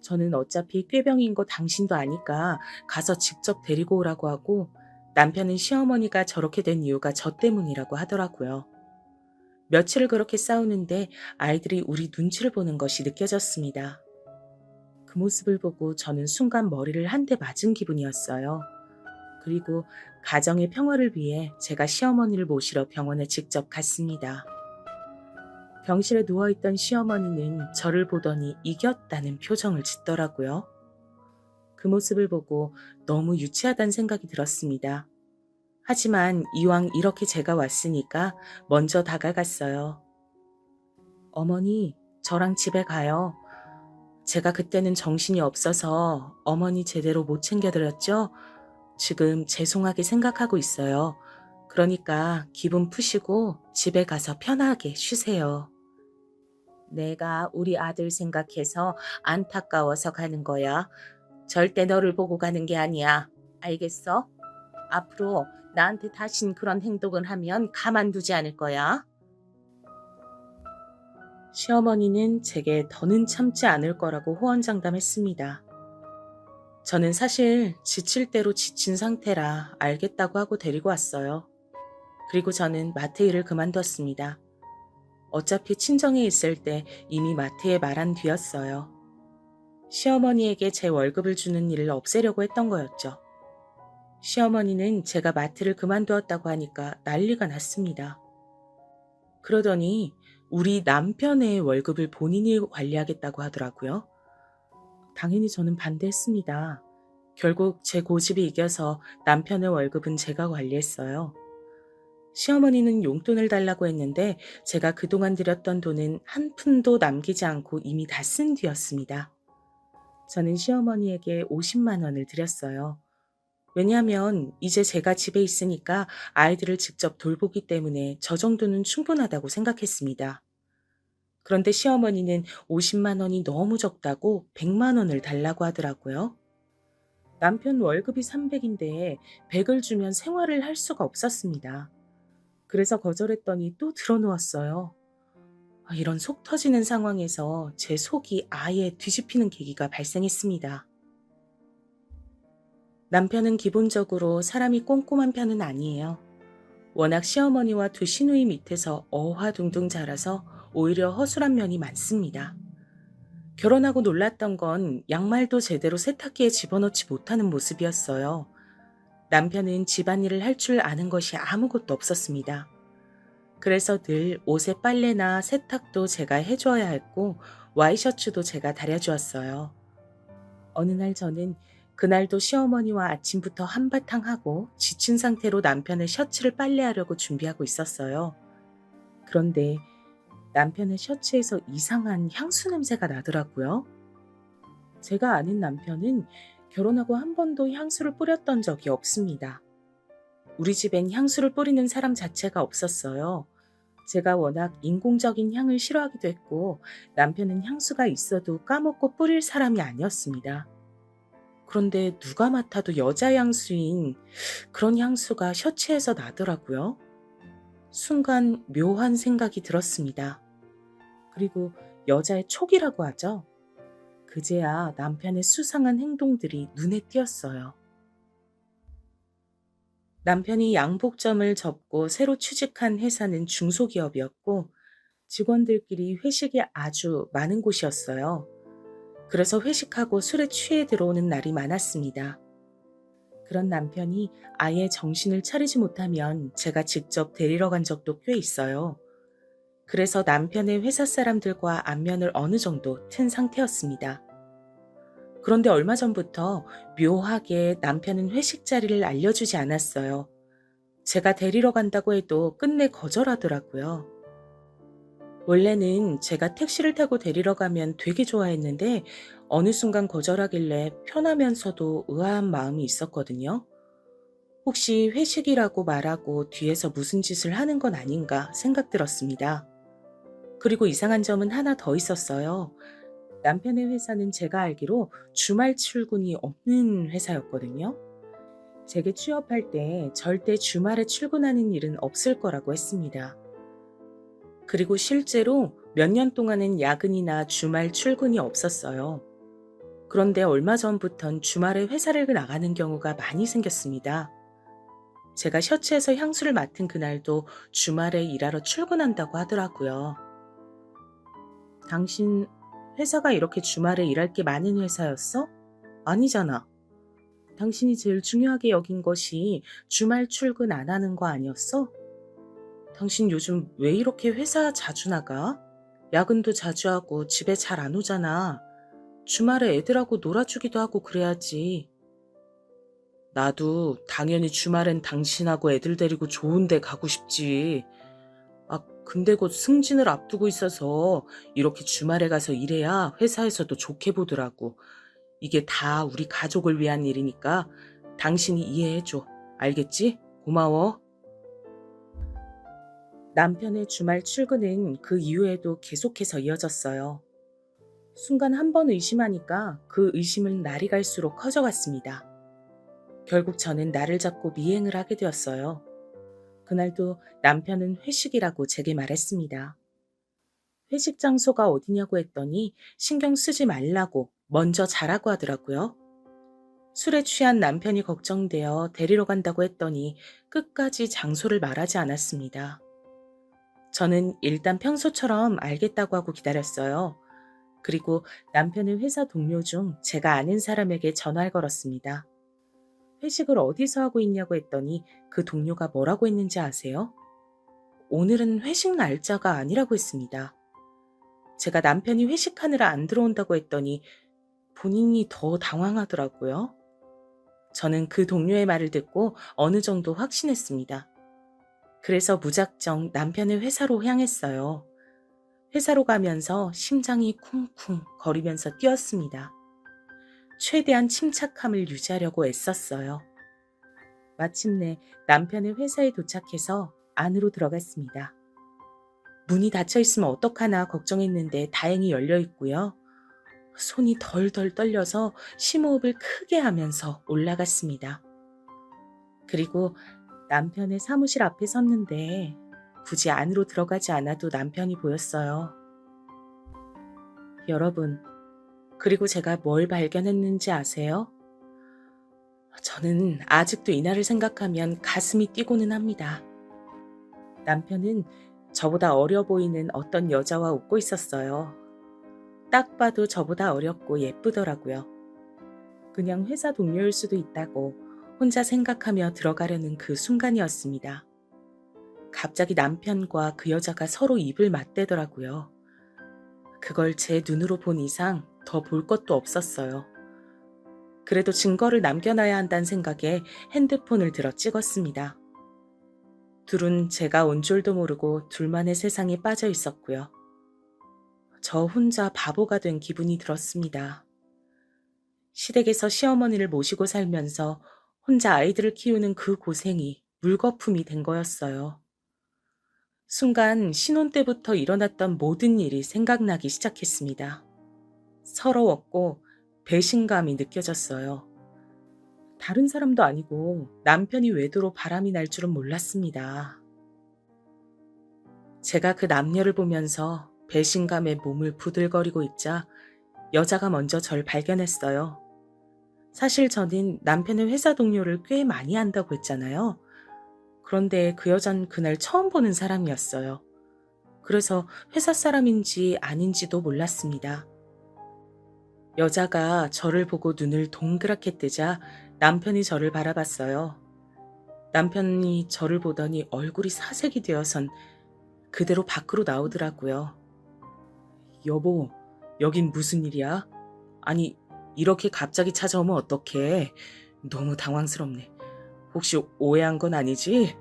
저는 어차피 꾀병인 거 당신도 아니까 가서 직접 데리고 오라고 하고, 남편은 시어머니가 저렇게 된 이유가 저 때문이라고 하더라고요. 며칠을 그렇게 싸우는데 아이들이 우리 눈치를 보는 것이 느껴졌습니다. 그 모습을 보고 저는 순간 머리를 한 대 맞은 기분이었어요. 그리고 가정의 평화를 위해 제가 시어머니를 모시러 병원에 직접 갔습니다. 병실에 누워있던 시어머니는 저를 보더니 이겼다는 표정을 짓더라고요. 그 모습을 보고 너무 유치하다는 생각이 들었습니다. 하지만 이왕 이렇게 제가 왔으니까 먼저 다가갔어요. 어머니, 저랑 집에 가요. 제가 그때는 정신이 없어서 어머니 제대로 못 챙겨드렸죠? 지금 죄송하게 생각하고 있어요. 그러니까 기분 푸시고 집에 가서 편하게 쉬세요. 내가 우리 아들 생각해서 안타까워서 가는 거야. 절대 너를 보고 가는 게 아니야. 알겠어? 앞으로 나한테 다신 그런 행동을 하면 가만두지 않을 거야. 시어머니는 제게 더는 참지 않을 거라고 호언장담했습니다. 저는 사실 지칠 대로 지친 상태라 알겠다고 하고 데리고 왔어요. 그리고 저는 마트 일을 그만뒀습니다. 어차피 친정에 있을 때 이미 마트에 말한 뒤였어요. 시어머니에게 제 월급을 주는 일을 없애려고 했던 거였죠. 시어머니는 제가 마트를 그만두었다고 하니까 난리가 났습니다. 그러더니 우리 남편의 월급을 본인이 관리하겠다고 하더라고요. 당연히 저는 반대했습니다. 결국 제 고집이 이겨서 남편의 월급은 제가 관리했어요. 시어머니는 용돈을 달라고 했는데 제가 그동안 들였던 돈은 한 푼도 남기지 않고 이미 다 쓴 뒤였습니다. 저는 시어머니에게 50만 원을 드렸어요. 왜냐하면 이제 제가 집에 있으니까 아이들을 직접 돌보기 때문에 저 정도는 충분하다고 생각했습니다. 그런데 시어머니는 50만 원이 너무 적다고 100만 원을 달라고 하더라고요. 남편 월급이 300인데 100을 주면 생활을 할 수가 없었습니다. 그래서 거절했더니 또 들어놓았어요. 이런 속 터지는 상황에서 제 속이 아예 뒤집히는 계기가 발생했습니다. 남편은 기본적으로 사람이 꼼꼼한 편은 아니에요. 워낙 시어머니와 두 시누이 밑에서 어화둥둥 자라서 오히려 허술한 면이 많습니다. 결혼하고 놀랐던 건 양말도 제대로 세탁기에 집어넣지 못하는 모습이었어요. 남편은 집안일을 할 줄 아는 것이 아무것도 없었습니다. 그래서 늘 옷의 빨래나 세탁도 제가 해줘야 했고 와이셔츠도 제가 다려주었어요. 어느 날 저는 그날도 시어머니와 아침부터 한바탕 하고 지친 상태로 남편의 셔츠를 빨래하려고 준비하고 있었어요. 그런데 남편의 셔츠에서 이상한 향수 냄새가 나더라고요. 제가 아는 남편은 결혼하고 한 번도 향수를 뿌렸던 적이 없습니다. 우리 집엔 향수를 뿌리는 사람 자체가 없었어요. 제가 워낙 인공적인 향을 싫어하기도 했고 남편은 향수가 있어도 까먹고 뿌릴 사람이 아니었습니다. 그런데 누가 맡아도 여자 향수인 그런 향수가 셔츠에서 나더라고요. 순간 묘한 생각이 들었습니다. 그리고 여자의 촉이라고 하죠. 그제야 남편의 수상한 행동들이 눈에 띄었어요. 남편이 양복점을 접고 새로 취직한 회사는 중소기업이었고 직원들끼리 회식이 아주 많은 곳이었어요. 그래서 회식하고 술에 취해 들어오는 날이 많았습니다. 그런 남편이 아예 정신을 차리지 못하면 제가 직접 데리러 간 적도 꽤 있어요. 그래서 남편의 회사 사람들과 안면을 어느 정도 튼 상태였습니다. 그런데 얼마 전부터 묘하게 남편은 회식 자리를 알려주지 않았어요. 제가 데리러 간다고 해도 끝내 거절하더라고요. 원래는 제가 택시를 타고 데리러 가면 되게 좋아했는데 어느 순간 거절하길래 편하면서도 의아한 마음이 있었거든요. 혹시 회식이라고 말하고 뒤에서 무슨 짓을 하는 건 아닌가 생각 들었습니다. 그리고 이상한 점은 하나 더 있었어요. 남편의 회사는 제가 알기로 주말 출근이 없는 회사였거든요. 제게 취업할 때 절대 주말에 출근하는 일은 없을 거라고 했습니다. 그리고 실제로 몇 년 동안은 야근이나 주말 출근이 없었어요. 그런데 얼마 전부턴 주말에 회사를 나가는 경우가 많이 생겼습니다. 제가 셔츠에서 향수를 맡은 그날도 주말에 일하러 출근한다고 하더라고요. 당신 회사가 이렇게 주말에 일할 게 많은 회사였어? 아니잖아. 당신이 제일 중요하게 여긴 것이 주말 출근 안 하는 거 아니었어? 당신 요즘 왜 이렇게 회사 자주 나가? 야근도 자주 하고 집에 잘 안 오잖아. 주말에 애들하고 놀아주기도 하고 그래야지. 나도 당연히 주말엔 당신하고 애들 데리고 좋은 데 가고 싶지. 아, 근데 곧 승진을 앞두고 있어서 이렇게 주말에 가서 일해야 회사에서도 좋게 보더라고. 이게 다 우리 가족을 위한 일이니까 당신이 이해해줘. 알겠지? 고마워. 남편의 주말 출근은 그 이후에도 계속해서 이어졌어요. 순간 한 번 의심하니까 그 의심은 날이 갈수록 커져갔습니다. 결국 저는 나를 잡고 미행을 하게 되었어요. 그날도 남편은 회식이라고 제게 말했습니다. 회식 장소가 어디냐고 했더니 신경 쓰지 말라고 먼저 자라고 하더라고요. 술에 취한 남편이 걱정되어 데리러 간다고 했더니 끝까지 장소를 말하지 않았습니다. 저는 일단 평소처럼 알겠다고 하고 기다렸어요. 그리고 남편의 회사 동료 중 제가 아는 사람에게 전화를 걸었습니다. 회식을 어디서 하고 있냐고 했더니 그 동료가 뭐라고 했는지 아세요? 오늘은 회식 날짜가 아니라고 했습니다. 제가 남편이 회식하느라 안 들어온다고 했더니 본인이 더 당황하더라고요. 저는 그 동료의 말을 듣고 어느 정도 확신했습니다. 그래서 무작정 남편의 회사로 향했어요. 회사로 가면서 심장이 쿵쿵 거리면서 뛰었습니다. 최대한 침착함을 유지하려고 애썼어요. 마침내 남편의 회사에 도착해서 안으로 들어갔습니다. 문이 닫혀 있으면 어떡하나 걱정했는데 다행히 열려 있고요. 손이 덜덜 떨려서 심호흡을 크게 하면서 올라갔습니다. 그리고 남편의 사무실 앞에 섰는데 굳이 안으로 들어가지 않아도 남편이 보였어요. 여러분, 그리고 제가 뭘 발견했는지 아세요? 저는 아직도 이날을 생각하면 가슴이 뛰고는 합니다. 남편은 저보다 어려 보이는 어떤 여자와 웃고 있었어요. 딱 봐도 저보다 어렸고 예쁘더라고요. 그냥 회사 동료일 수도 있다고 혼자 생각하며 들어가려는 그 순간이었습니다. 갑자기 남편과 그 여자가 서로 입을 맞대더라고요. 그걸 제 눈으로 본 이상 더 볼 것도 없었어요. 그래도 증거를 남겨놔야 한다는 생각에 핸드폰을 들어 찍었습니다. 둘은 제가 온 줄도 모르고 둘만의 세상에 빠져 있었고요. 저 혼자 바보가 된 기분이 들었습니다. 시댁에서 시어머니를 모시고 살면서 혼자 아이들을 키우는 그 고생이 물거품이 된 거였어요. 순간 신혼 때부터 일어났던 모든 일이 생각나기 시작했습니다. 서러웠고 배신감이 느껴졌어요. 다른 사람도 아니고 남편이 외도로 바람이 날 줄은 몰랐습니다. 제가 그 남녀를 보면서 배신감에 몸을 부들거리고 있자 여자가 먼저 절 발견했어요. 사실 저는 남편의 회사 동료를 꽤 많이 한다고 했잖아요. 그런데 그 여잔 그날 처음 보는 사람이었어요. 그래서 회사 사람인지 아닌지도 몰랐습니다. 여자가 저를 보고 눈을 동그랗게 뜨자 남편이 저를 바라봤어요. 남편이 저를 보더니 얼굴이 사색이 되어선 그대로 밖으로 나오더라고요. 여보, 여긴 무슨 일이야? 아니, 이렇게 갑자기 찾아오면 어떡해? 너무 당황스럽네. 혹시 오해한 건 아니지?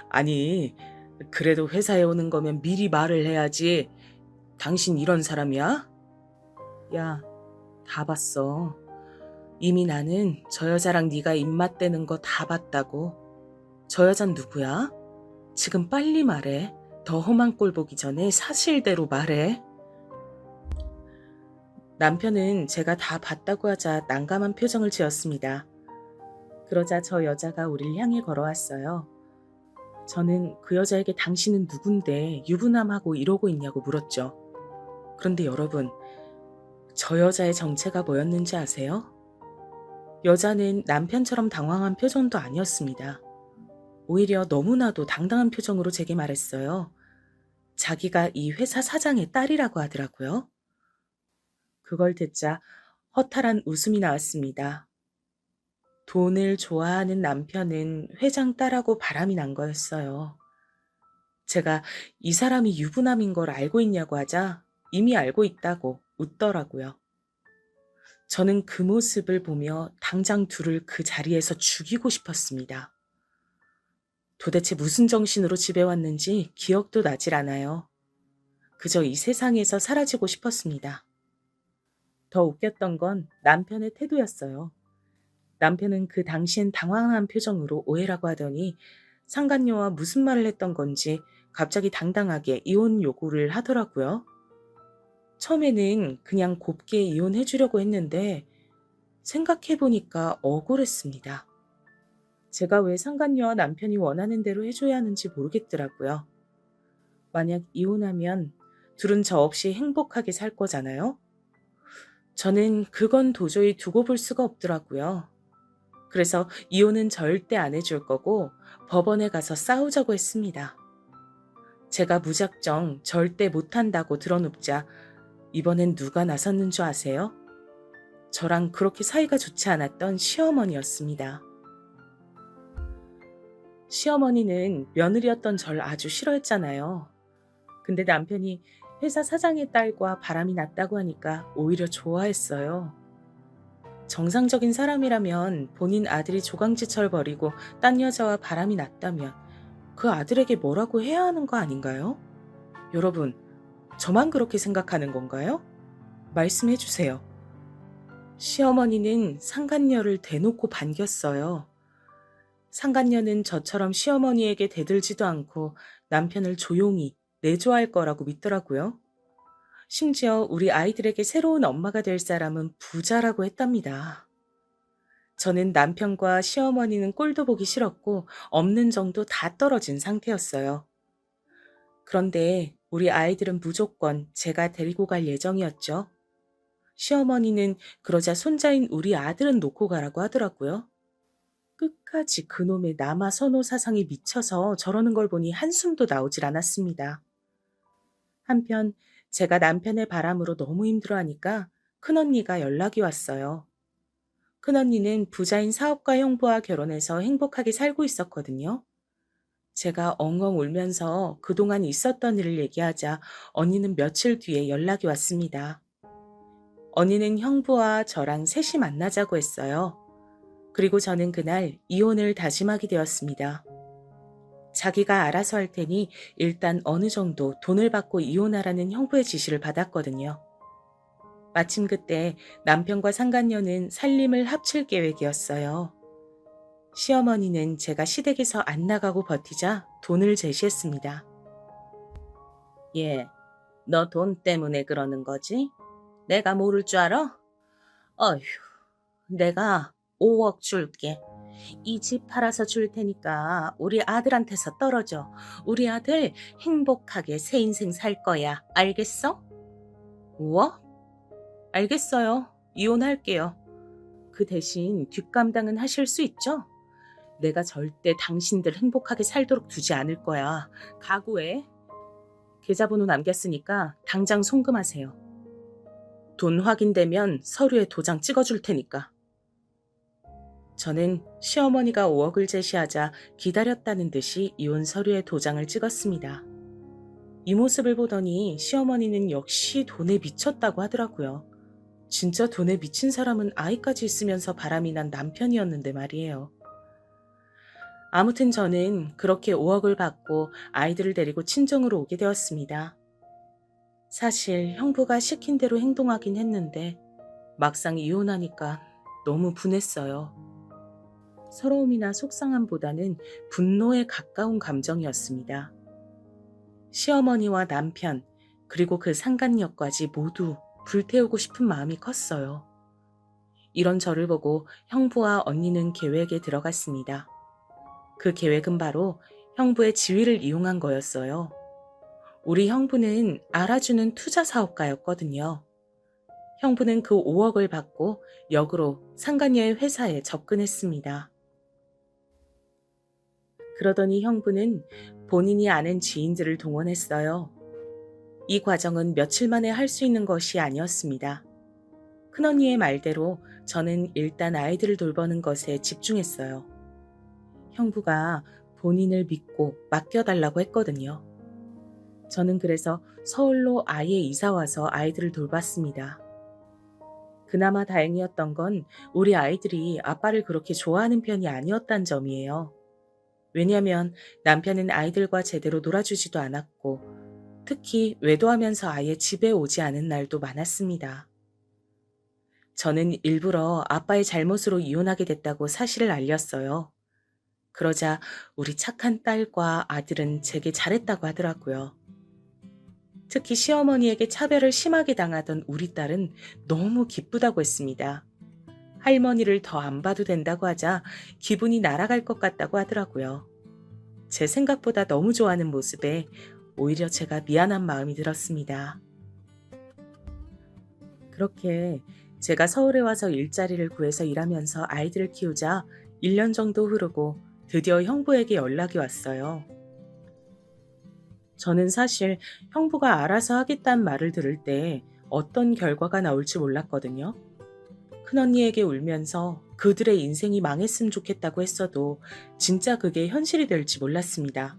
아니, 그래도 회사에 오는 거면 미리 말을 해야지. 당신 이런 사람이야? 야, 다 봤어. 이미 나는 저 여자랑 네가 입맛 대는 거 다 봤다고. 저 여잔 누구야? 지금 빨리 말해. 더 험한 꼴 보기 전에 사실대로 말해. 남편은 제가 다 봤다고 하자 난감한 표정을 지었습니다. 그러자 저 여자가 우릴 향해 걸어왔어요. 저는 그 여자에게 당신은 누군데 유부남하고 이러고 있냐고 물었죠. 그런데 여러분, 저 여자의 정체가 뭐였는지 아세요? 여자는 남편처럼 당황한 표정도 아니었습니다. 오히려 너무나도 당당한 표정으로 제게 말했어요. 자기가 이 회사 사장의 딸이라고 하더라고요. 그걸 듣자 허탈한 웃음이 나왔습니다. 돈을 좋아하는 남편은 회장 딸하고 바람이 난 거였어요. 제가 이 사람이 유부남인 걸 알고 있냐고 하자 이미 알고 있다고 웃더라고요. 저는 그 모습을 보며 당장 둘을 그 자리에서 죽이고 싶었습니다. 도대체 무슨 정신으로 집에 왔는지 기억도 나질 않아요. 그저 이 세상에서 사라지고 싶었습니다. 더 웃겼던 건 남편의 태도였어요. 남편은 그 당시엔 당황한 표정으로 오해라고 하더니 상간녀와 무슨 말을 했던 건지 갑자기 당당하게 이혼 요구를 하더라고요. 처음에는 그냥 곱게 이혼해 주려고 했는데 생각해보니까 억울했습니다. 제가 왜 상간녀와 남편이 원하는 대로 해줘야 하는지 모르겠더라고요. 만약 이혼하면 둘은 저 없이 행복하게 살 거잖아요? 저는 그건 도저히 두고 볼 수가 없더라고요. 그래서 이혼은 절대 안 해줄 거고 법원에 가서 싸우자고 했습니다. 제가 무작정 절대 못한다고 드러눕자 이번엔 누가 나섰는 줄 아세요? 저랑 그렇게 사이가 좋지 않았던 시어머니였습니다. 시어머니는 며느리였던 절 아주 싫어했잖아요. 근데 남편이 회사 사장의 딸과 바람이 났다고 하니까 오히려 좋아했어요. 정상적인 사람이라면 본인 아들이 조강지철 버리고 딴 여자와 바람이 났다면 그 아들에게 뭐라고 해야 하는 거 아닌가요? 여러분, 저만 그렇게 생각하는 건가요? 말씀해 주세요. 시어머니는 상간녀를 대놓고 반겼어요. 상간녀는 저처럼 시어머니에게 대들지도 않고 남편을 조용히 내조할 거라고 믿더라고요. 심지어 우리 아이들에게 새로운 엄마가 될 사람은 부자라고 했답니다. 저는 남편과 시어머니는 꼴도 보기 싫었고 없는 정도 다 떨어진 상태였어요. 그런데 우리 아이들은 무조건 제가 데리고 갈 예정이었죠. 시어머니는 그러자 손자인 우리 아들은 놓고 가라고 하더라고요. 끝까지 그놈의 남아 선호 사상이 미쳐서 저러는 걸 보니 한숨도 나오질 않았습니다. 한편 제가 남편의 바람으로 너무 힘들어하니까 큰언니가 연락이 왔어요. 큰언니는 부자인 사업가 형부와 결혼해서 행복하게 살고 있었거든요. 제가 엉엉 울면서 그동안 있었던 일을 얘기하자 언니는 며칠 뒤에 연락이 왔습니다. 언니는 형부와 저랑 셋이 만나자고 했어요. 그리고 저는 그날 이혼을 다짐하게 되었습니다. 자기가 알아서 할 테니 일단 어느 정도 돈을 받고 이혼하라는 형부의 지시를 받았거든요. 마침 그때 남편과 상간녀는 살림을 합칠 계획이었어요. 시어머니는 제가 시댁에서 안 나가고 버티자 돈을 제시했습니다. 예, 너 돈 때문에 그러는 거지? 내가 모를 줄 알아? 어휴, 내가 5억 줄게. 이 집 팔아서 줄 테니까 우리 아들한테서 떨어져. 우리 아들 행복하게 새 인생 살 거야. 알겠어? 우와? 알겠어요. 이혼할게요. 그 대신 뒷감당은 하실 수 있죠? 내가 절대 당신들 행복하게 살도록 두지 않을 거야. 각오해. 계좌번호 남겼으니까 당장 송금하세요. 돈 확인되면 서류에 도장 찍어줄 테니까. 저는 시어머니가 5억을 제시하자 기다렸다는 듯이 이혼 서류에 도장을 찍었습니다. 이 모습을 보더니 시어머니는 역시 돈에 미쳤다고 하더라고요. 진짜 돈에 미친 사람은 아이까지 있으면서 바람이 난 남편이었는데 말이에요. 아무튼 저는 그렇게 5억을 받고 아이들을 데리고 친정으로 오게 되었습니다. 사실 형부가 시킨 대로 행동하긴 했는데 막상 이혼하니까 너무 분했어요. 서러움이나 속상함보다는 분노에 가까운 감정이었습니다. 시어머니와 남편, 그리고 그 상간녀까지 모두 불태우고 싶은 마음이 컸어요. 이런 저를 보고 형부와 언니는 계획에 들어갔습니다. 그 계획은 바로 형부의 지위를 이용한 거였어요. 우리 형부는 알아주는 투자 사업가였거든요. 형부는 그 5억을 받고 역으로 상간녀의 회사에 접근했습니다. 그러더니 형부는 본인이 아는 지인들을 동원했어요. 이 과정은 며칠 만에 할 수 있는 것이 아니었습니다. 큰언니의 말대로 저는 일단 아이들을 돌보는 것에 집중했어요. 형부가 본인을 믿고 맡겨달라고 했거든요. 저는 그래서 서울로 아예 이사와서 아이들을 돌봤습니다. 그나마 다행이었던 건 우리 아이들이 아빠를 그렇게 좋아하는 편이 아니었단 점이에요. 왜냐면 남편은 아이들과 제대로 놀아주지도 않았고 특히 외도하면서 아예 집에 오지 않은 날도 많았습니다. 저는 일부러 아빠의 잘못으로 이혼하게 됐다고 사실을 알렸어요. 그러자 우리 착한 딸과 아들은 제게 잘했다고 하더라고요. 특히 시어머니에게 차별을 심하게 당하던 우리 딸은 너무 기쁘다고 했습니다. 할머니를 더 안 봐도 된다고 하자 기분이 날아갈 것 같다고 하더라고요. 제 생각보다 너무 좋아하는 모습에 오히려 제가 미안한 마음이 들었습니다. 그렇게 제가 서울에 와서 일자리를 구해서 일하면서 아이들을 키우자 1년 정도 흐르고 드디어 형부에게 연락이 왔어요. 저는 사실 형부가 알아서 하겠다는 말을 들을 때 어떤 결과가 나올지 몰랐거든요. 큰언니에게 울면서 그들의 인생이 망했으면 좋겠다고 했어도 진짜 그게 현실이 될지 몰랐습니다.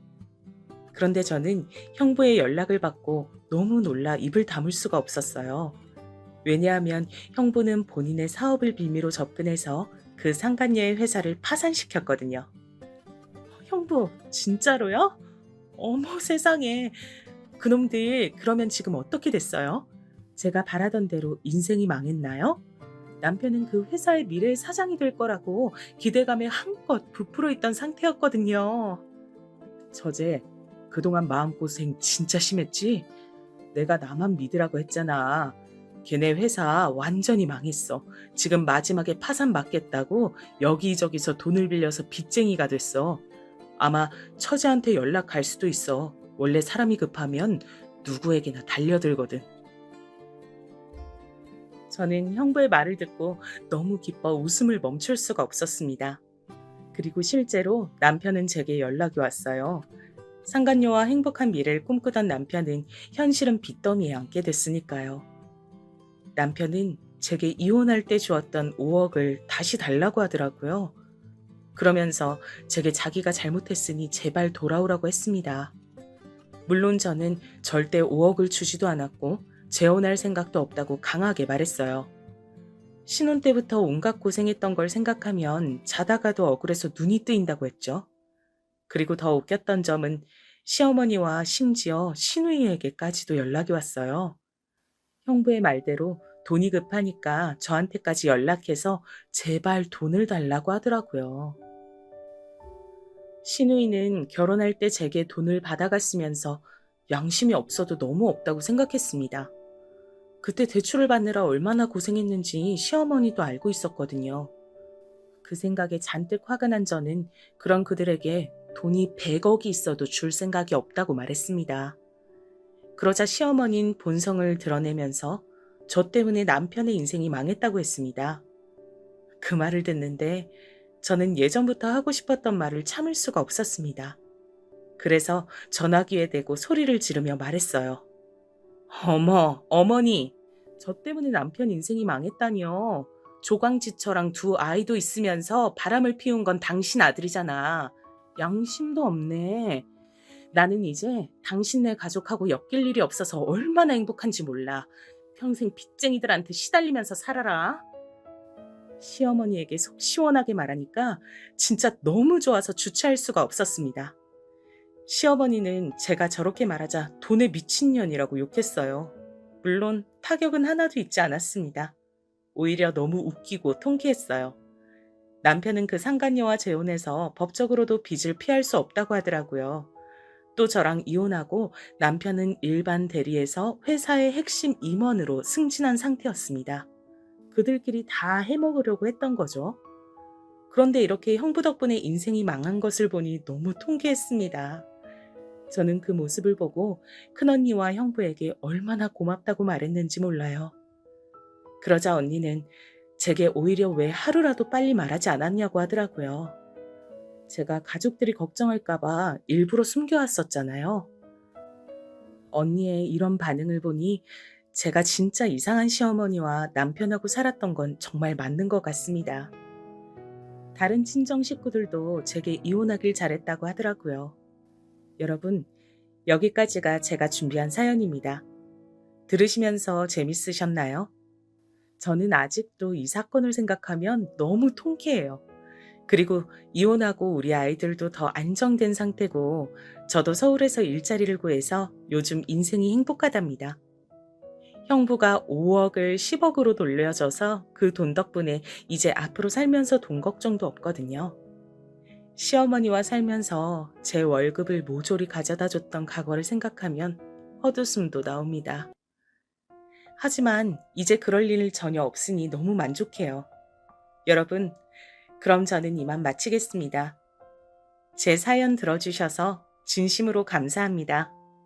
그런데 저는 형부의 연락을 받고 너무 놀라 입을 다물 수가 없었어요. 왜냐하면 형부는 본인의 사업을 빌미로 접근해서 그 상간녀의 회사를 파산시켰거든요. 형부, 진짜로요? 어머 세상에. 그놈들 그러면 지금 어떻게 됐어요? 제가 바라던 대로 인생이 망했나요? 남편은 그 회사의 미래의 사장이 될 거라고 기대감에 한껏 부풀어 있던 상태였거든요. 저제 그동안 마음고생 진짜 심했지? 내가 나만 믿으라고 했잖아. 걔네 회사 완전히 망했어. 지금 마지막에 파산 맞겠다고 여기저기서 돈을 빌려서 빚쟁이가 됐어. 아마 처제한테 연락 갈 수도 있어. 원래 사람이 급하면 누구에게나 달려들거든. 저는 형부의 말을 듣고 너무 기뻐 웃음을 멈출 수가 없었습니다. 그리고 실제로 남편은 제게 연락이 왔어요. 상간녀와 행복한 미래를 꿈꾸던 남편은 현실은 빚더미에 앉게 됐으니까요. 남편은 제게 이혼할 때 주었던 5억을 다시 달라고 하더라고요. 그러면서 제게 자기가 잘못했으니 제발 돌아오라고 했습니다. 물론 저는 절대 5억을 주지도 않았고 재혼할 생각도 없다고 강하게 말했어요. 신혼 때부터 온갖 고생했던 걸 생각하면 자다가도 억울해서 눈이 뜨인다고 했죠. 그리고 더 웃겼던 점은 시어머니와 심지어 시누이에게까지도 연락이 왔어요. 형부의 말대로 돈이 급하니까 저한테까지 연락해서 제발 돈을 달라고 하더라고요. 시누이는 결혼할 때 제게 돈을 받아갔으면서 양심이 없어도 너무 없다고 생각했습니다. 그때 대출을 받느라 얼마나 고생했는지 시어머니도 알고 있었거든요. 그 생각에 잔뜩 화가 난 저는 그런 그들에게 돈이 100억이 있어도 줄 생각이 없다고 말했습니다. 그러자 시어머니는 본성을 드러내면서 저 때문에 남편의 인생이 망했다고 했습니다. 그 말을 듣는데 저는 예전부터 하고 싶었던 말을 참을 수가 없었습니다. 그래서 전화기에 대고 소리를 지르며 말했어요. 어머, 어머니, 저 때문에 남편 인생이 망했다니요. 조강지처랑 두 아이도 있으면서 바람을 피운 건 당신 아들이잖아. 양심도 없네. 나는 이제 당신네 가족하고 엮일 일이 없어서 얼마나 행복한지 몰라. 평생 빚쟁이들한테 시달리면서 살아라. 시어머니에게 속 시원하게 말하니까 진짜 너무 좋아서 주체할 수가 없었습니다. 시어머니는 제가 저렇게 말하자 돈에 미친년이라고 욕했어요. 물론 타격은 하나도 있지 않았습니다. 오히려 너무 웃기고 통쾌했어요. 남편은 그 상간녀와 재혼해서 법적으로도 빚을 피할 수 없다고 하더라고요. 또 저랑 이혼하고 남편은 일반 대리에서 회사의 핵심 임원으로 승진한 상태였습니다. 그들끼리 다 해먹으려고 했던 거죠. 그런데 이렇게 형부 덕분에 인생이 망한 것을 보니 너무 통쾌했습니다. 저는 그 모습을 보고 큰언니와 형부에게 얼마나 고맙다고 말했는지 몰라요. 그러자 언니는 제게 오히려 왜 하루라도 빨리 말하지 않았냐고 하더라고요. 제가 가족들이 걱정할까봐 일부러 숨겨왔었잖아요. 언니의 이런 반응을 보니 제가 진짜 이상한 시어머니와 남편하고 살았던 건 정말 맞는 것 같습니다. 다른 친정 식구들도 제게 이혼하길 잘했다고 하더라고요. 여러분, 여기까지가 제가 준비한 사연입니다. 들으시면서 재밌으셨나요? 저는 아직도 이 사건을 생각하면 너무 통쾌해요. 그리고 이혼하고 우리 아이들도 더 안정된 상태고 저도 서울에서 일자리를 구해서 요즘 인생이 행복하답니다. 형부가 5억을 10억으로 돌려줘서 그 돈 덕분에 이제 앞으로 살면서 돈 걱정도 없거든요. 시어머니와 살면서 제 월급을 모조리 가져다 줬던 과거를 생각하면 헛웃음도 나옵니다. 하지만 이제 그럴 일 전혀 없으니 너무 만족해요. 여러분, 그럼 저는 이만 마치겠습니다. 제 사연 들어주셔서 진심으로 감사합니다.